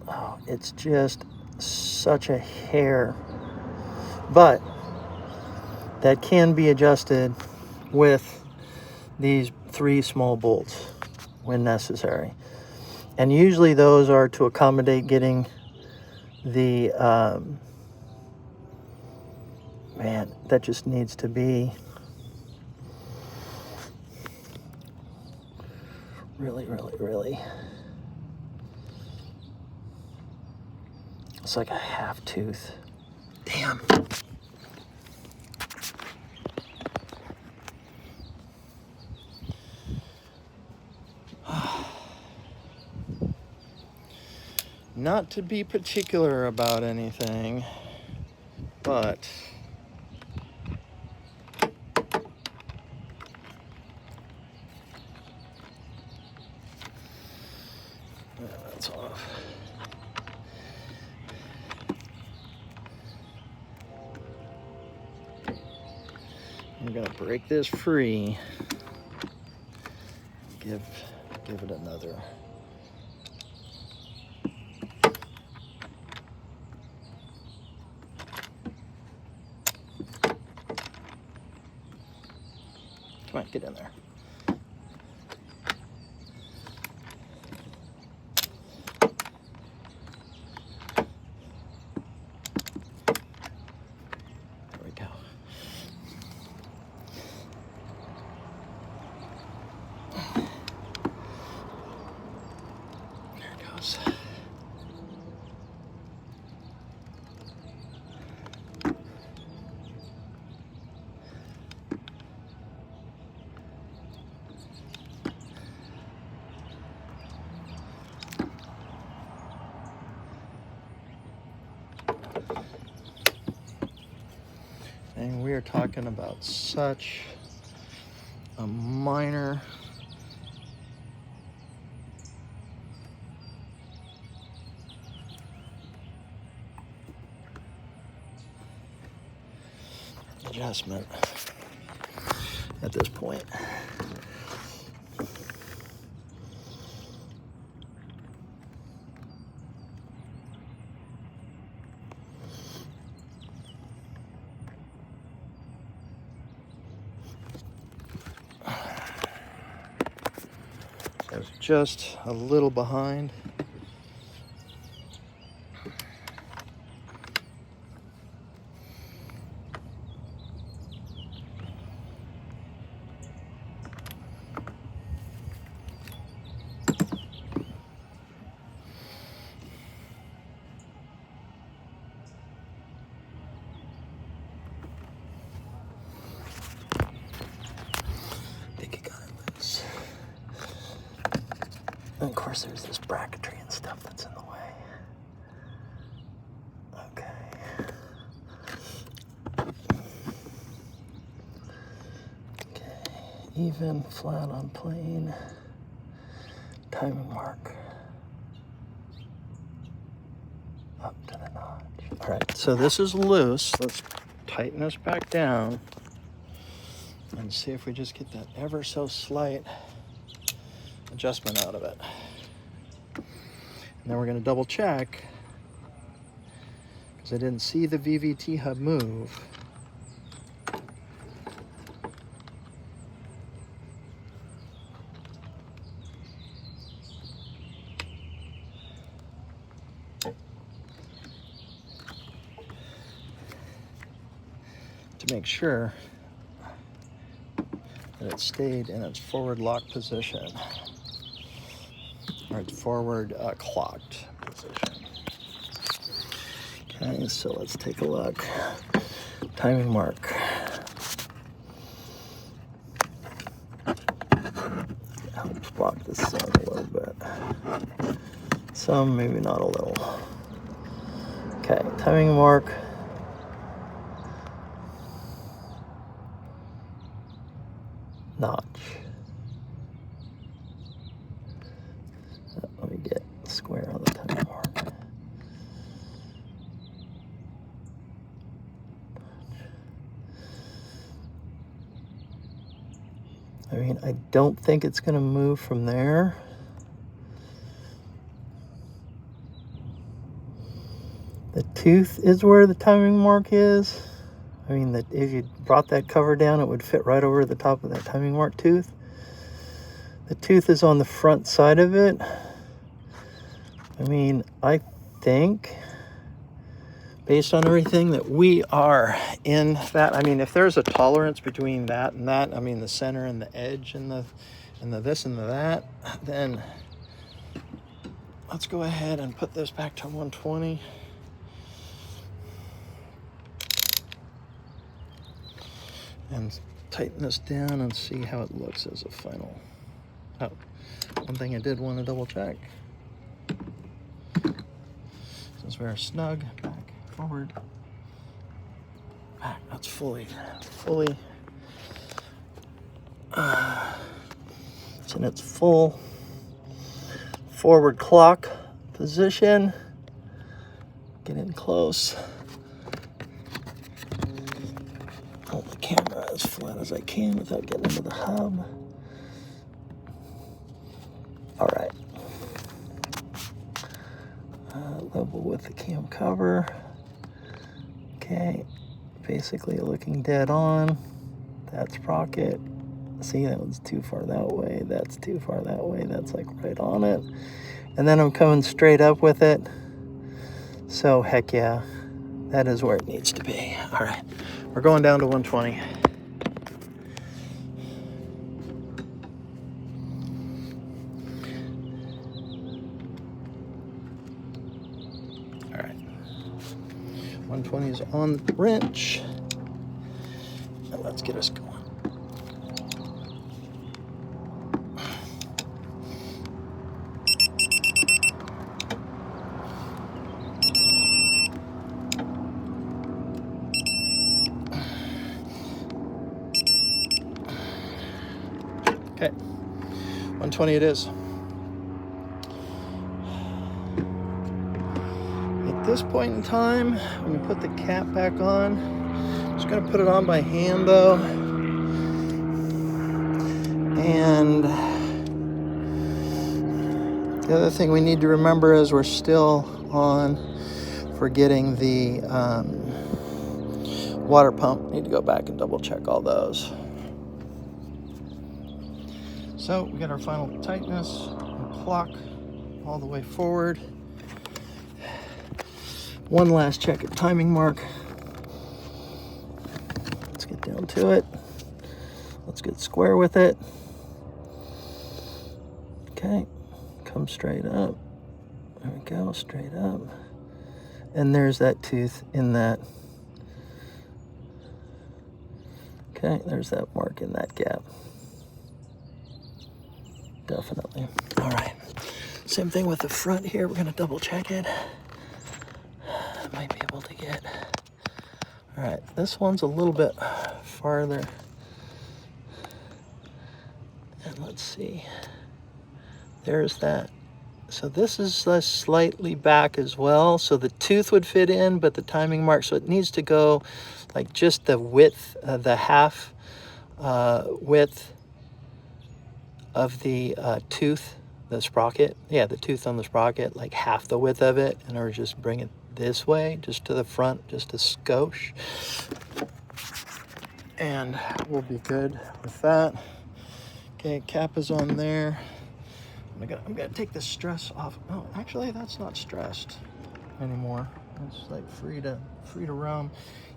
Oh, it's just such a hair, but that can be adjusted with these 3 small bolts when necessary. And usually those are to accommodate getting the, man, that just needs to be really, really, really. It's like a half tooth. Damn. Not to be particular about anything, but that's off. I'm gonna break this free. Give it another. Come on, get in there. There we go. There it goes. And we are talking about such a minor adjustment at this point. I was just a little behind. And of course there's this bracketry and stuff that's in the way. Okay. Okay. even, flat on plane, timing mark, up to the notch. All right, so this is loose. Let's tighten this back down and see if we just get that ever so slight adjustment out of it. And then we're going to double check, because I didn't see the VVT hub move. To make sure that it stayed in its forward lock position, or its forward clocked position. Okay, so let's take a look. Timing mark. Helps block the sun a little bit. Some, maybe not a little. Okay, timing mark. Notch. Let me get square on the timing mark. I mean, I don't think it's going to move from there. The tooth is where the timing mark is. I mean, that if you brought that cover down, it would fit right over the top of that timing mark tooth. The tooth is on the front side of it. I mean, I think, based on everything, that we are in that. I mean, if there's a tolerance between that and that, I mean, the center and the edge and the this and the that, then let's go ahead and put this back to 120. And tighten this down and see how it looks as a final. Oh, one thing I did want to double check. Since we are snug, back, forward, back. That's fully. It's in its full forward clock position. Get in close. Hold the camera as flat as I can without getting into the hub. All right. Level with the cam cover. Okay. Basically looking dead on. That's sprocket. See, that one's too far that way. That's too far that way. That's like right on it. And then I'm coming straight up with it. So heck yeah, that is where it needs to be. All right. We're going down to 120. All right. 120 is on the wrench. Now let's get us going. Okay, 120 it is. At this point in time, when we put the cap back on, I'm just gonna put it on by hand though. And the other thing we need to remember is we're still on for getting the water pump. Need to go back and double check all those. So we got our final tightness and clock all the way forward. One last check at timing mark. Let's get down to it. Let's get square with it. Okay, come straight up. There we go, straight up. And there's that tooth in that. Okay, there's that mark in that gap. Definitely. All right. Same thing with the front here. We're going to double check it. Might be able to get. All right. This one's a little bit farther And let's see, there's that. So this is slightly back as well. So the tooth would fit in, but the timing mark, so it needs to go like just the width, the half width of the tooth, the sprocket. Yeah, the tooth on the sprocket, like half the width of it, and or just bring it this way, just to the front, just a skosh. And we'll be good with that. Okay, cap is on there. I'm gonna take the stress off. Oh, actually, that's not stressed anymore. It's like free to roam.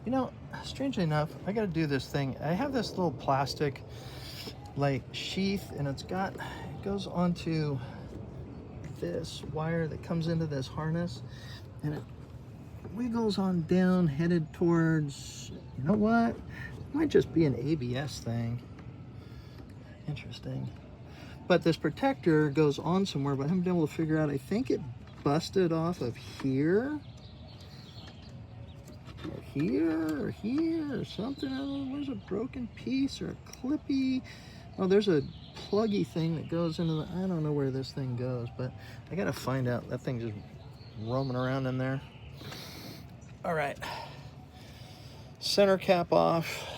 You know, strangely enough, I gotta do this thing. I have this little plastic like sheath, and it goes onto this wire that comes into this harness, and it wiggles on down, headed towards, you know what? It might just be an ABS thing. Interesting. But this protector goes on somewhere, but I haven't been able to figure out. I think it busted off of here. Or here, or something. I don't know. There's a broken piece or a clippy. Oh, there's a pluggy thing that goes into the, I don't know where this thing goes, but I gotta find out. That thing's just roaming around in there. All right. Center cap off.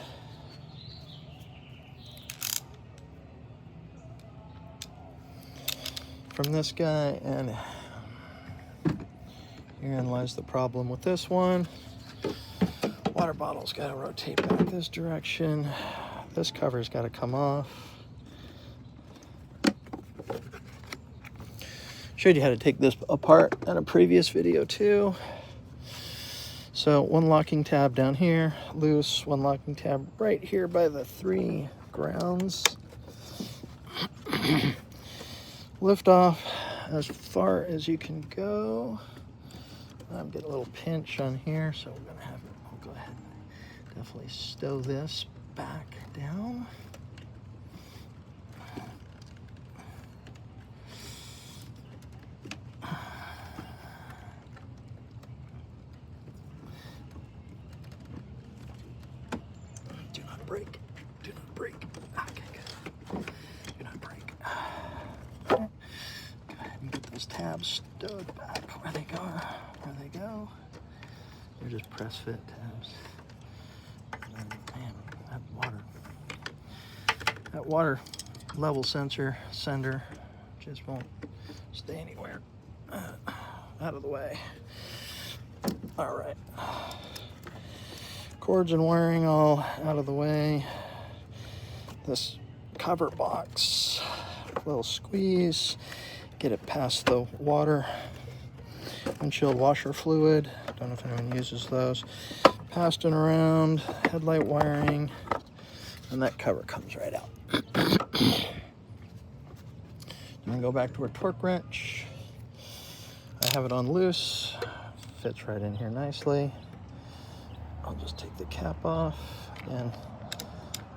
From this guy, and herein lies the problem with this one. Water bottle's got to rotate back this direction. This cover's got to come off. Showed you how to take this apart in a previous video too. So one locking tab down here, loose. One locking tab right here by the 3 grounds. Lift off as far as you can go. I'm getting a little pinch on here, so we're gonna have, I'll go ahead and definitely stow this back down. Do not break. Do not break. Okay, good. Do not break. Go ahead and get those tabs stowed back where they go. Where they go. They're just press fit tabs. And then, man, that water level sender just won't stay anywhere. Out of the way. All right. Cords and wiring all out of the way. This cover box, a little squeeze, get it past the water. Windshield washer fluid, don't know if anyone uses those. Passed and around, headlight wiring, and that cover comes right out. And go back to our torque wrench. I have it on loose, fits right in here nicely. I'll just take the cap off. Again,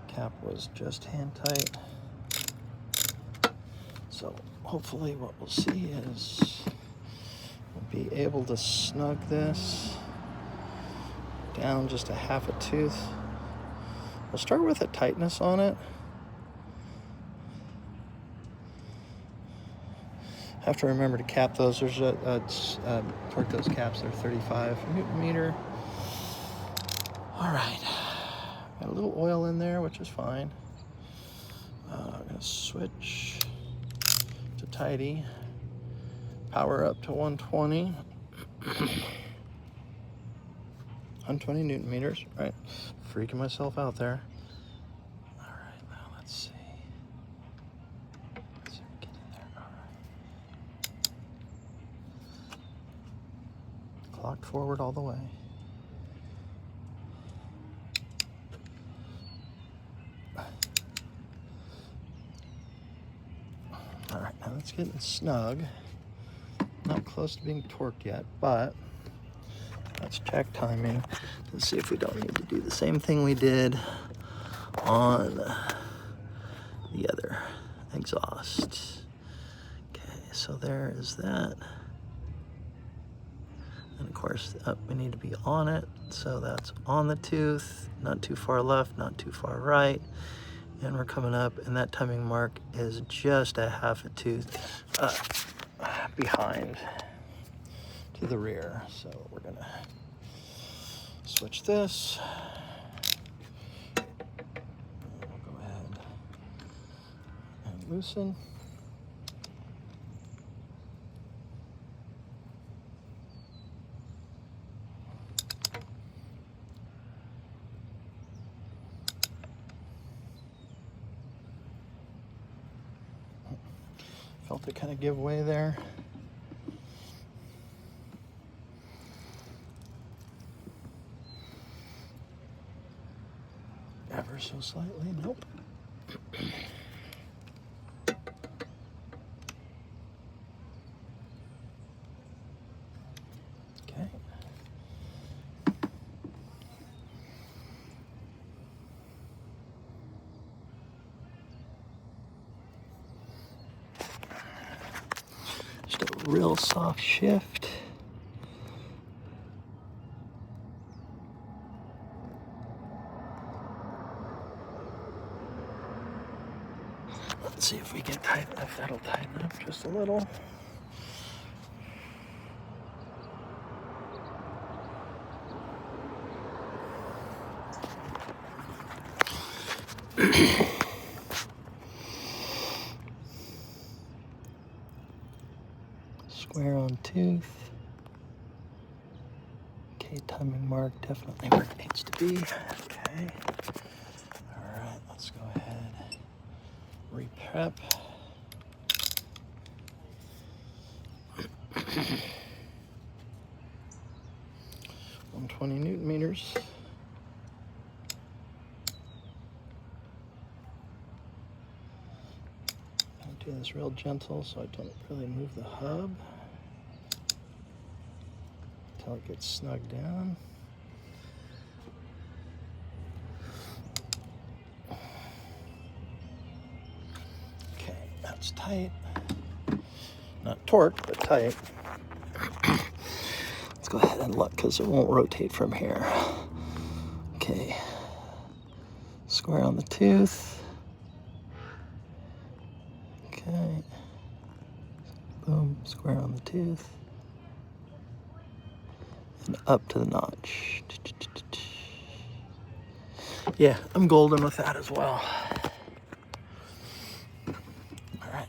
cap was just hand tight. So hopefully what we'll see is we'll be able to snug this down just a half a tooth. We'll start with a tightness on it. Have to remember to cap those. There's torque those caps. They're 35 Newton meter. All right, got a little oil in there, which is fine. I'm gonna switch to tidy. Power up to 120. 120 Newton meters, right? Freaking myself out there. All right, now let's see. Let's see if we get in there. All right. Clocked forward all the way. All right, now it's getting snug. Not close to being torqued yet, but let's check timing and see if we don't need to do the same thing we did on the other exhaust. Okay, so there is that. And of course, we need to be on it. So that's on the tooth, not too far left, not too far right. And we're coming up, and that timing mark is just a half a tooth behind to the rear. So we're gonna switch this. We'll go ahead and loosen. Felt it kind of give way there. Ever so slightly, nope. Okay. Just a real soft shift. Let's see if we can tighten, if that'll tighten up just a little. Square on tooth. Okay, timing mark definitely where it needs to be. Okay. All right, let's go ahead. Reprep. 120 Newton meters. I'll do this real gentle so I don't really move the hub until it gets snug down. Okay, that's tight. Not torqued, but tight. Let's go ahead and look because it won't rotate from here. Okay, square on the tooth. Okay, boom, square on the tooth. And up to the notch. Yeah, I'm golden with that as well. All right,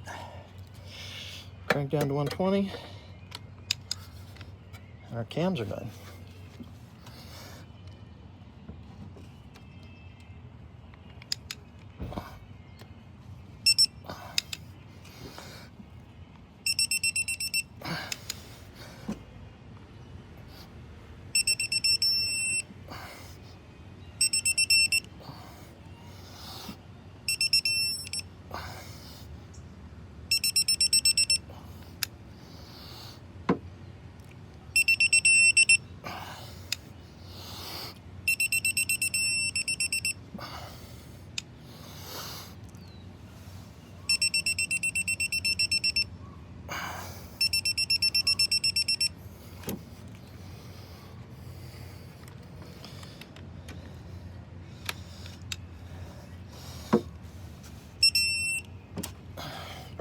crank down to 120. And our cams are done.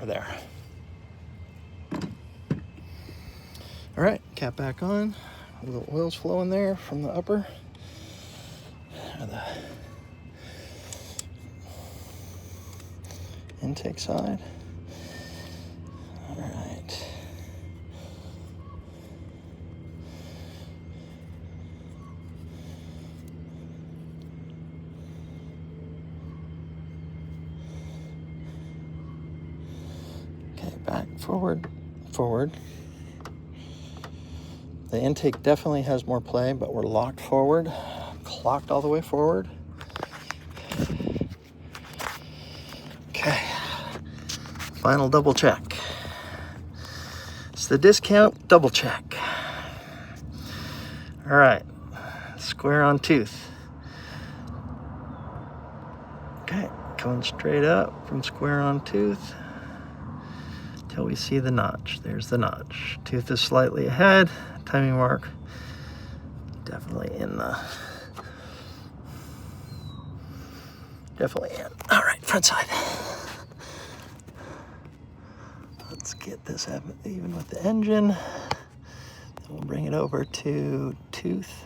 There. All right, cap back on. A little oil's flowing there from the upper. The intake side. All right. Back, forward, forward. The intake definitely has more play, but we're locked forward, clocked all the way forward. Okay, final double check. It's the discount double check. All right, square on tooth. Okay, coming straight up from square on tooth. Till we see the notch. There's the notch. Tooth is slightly ahead. Timing mark definitely in. All right. front side. Let's get this even with the engine. Then we'll bring it over to tooth,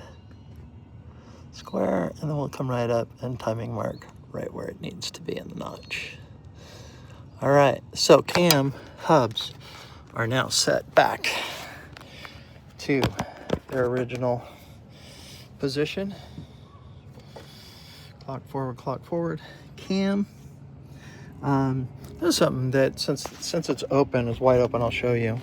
square, and then we'll come right up and timing mark right where it needs to be in the notch. All right, so cam hubs are now set back to their original position. Clock forward, cam. This is something that since it's open, it's wide open, I'll show you.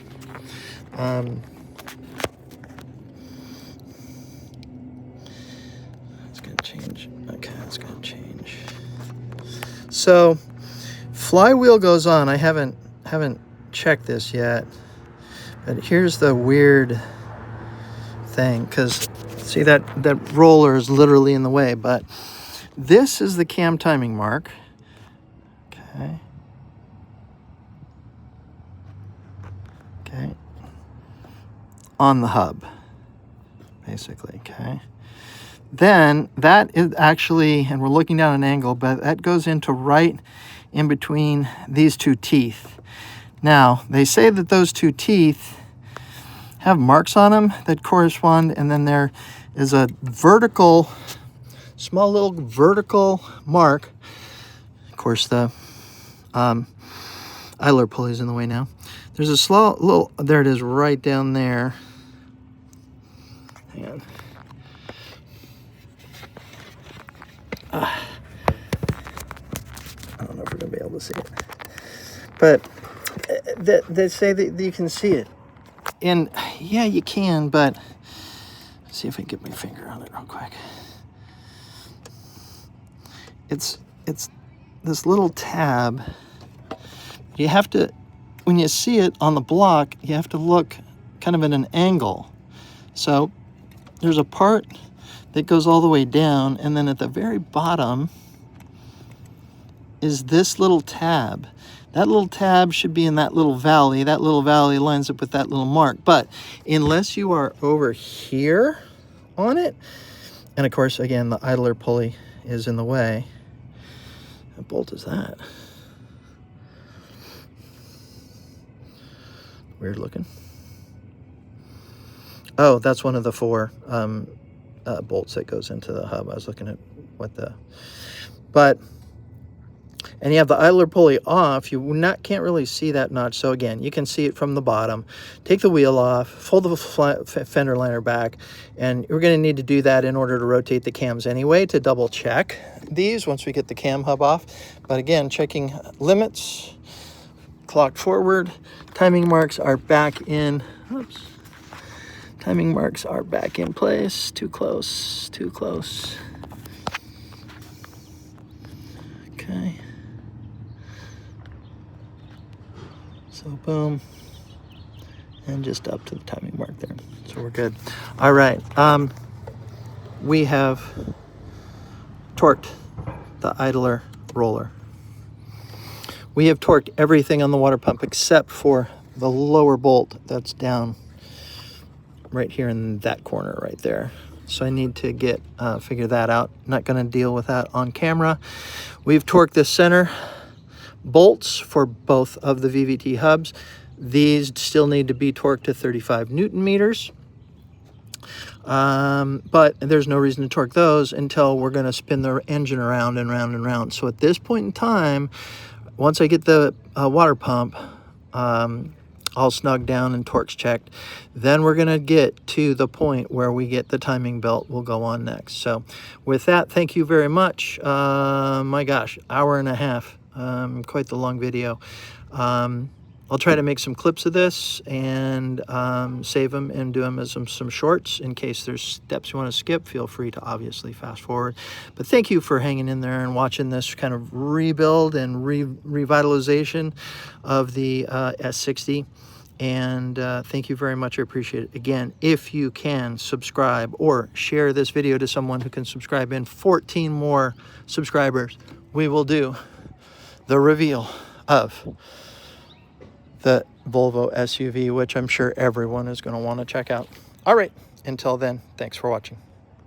It's gonna change. Okay, it's gonna change. So flywheel goes on. I haven't checked this yet, but here's the weird thing, because see that roller is literally in the way, but this is the cam timing mark. Okay. Okay. On the hub, basically, okay. Then that is actually, and we're looking down an angle, but that goes into right in between these two teeth. Now, they say that those two teeth have marks on them that correspond, and then there is a vertical, small little vertical mark. Of course, the idler pulley is in the way now. There's a slow little, there it is right down there. Hang on. I don't know if we're gonna be able to see it, but they say that you can see it. And yeah, you can, but let's see if I can get my finger on it real quick. It's this little tab. You have to, when you see it on the block, you have to look kind of at an angle. So there's a part that goes all the way down, and then at the very bottom is this little tab. That little tab should be in that little valley. That little valley lines up with that little mark. But unless you are over here on it, and of course, again, the idler pulley is in the way. What bolt is that? Weird looking. Oh, that's one of the 4 bolts that goes into the hub. I was looking at what the, but, and you have the idler pulley off, you can't really see that notch. So again, you can see it from the bottom. Take the wheel off, fold the fender liner back, and we're going to need to do that in order to rotate the cams anyway, to double check these once we get the cam hub off. But again, checking limits, clock forward, timing marks are back in, oops. Timing marks are back in place. Too close, too close. Okay. So boom, and just up to the timing mark there. So we're good. All right, we have torqued the idler roller. We have torqued everything on the water pump except for the lower bolt that's down right here in that corner right there. So I need to get figure that out. Not going to deal with that on camera. We've torqued the center bolts for both of the VVT hubs. These still need to be torqued to 35 Newton meters. But there's no reason to torque those until we're going to spin the engine around and round and round. So at this point in time, once I get the water pump all snugged down and torques checked, then we're going to get to the point where we get the timing belt will go on next. So with that, thank you very much. My gosh, hour and a half, quite the long video. I'll try to make some clips of this and save them and do them as some shorts. In case there's steps you want to skip, feel free to obviously fast forward. But thank you for hanging in there and watching this kind of rebuild and revitalization of the S60. And thank you very much. I appreciate it. Again, if you can subscribe or share this video to someone who can subscribe in 14 more subscribers, we will do the reveal of the Volvo SUV, which I'm sure everyone is going to want to check out. All right, until then, thanks for watching.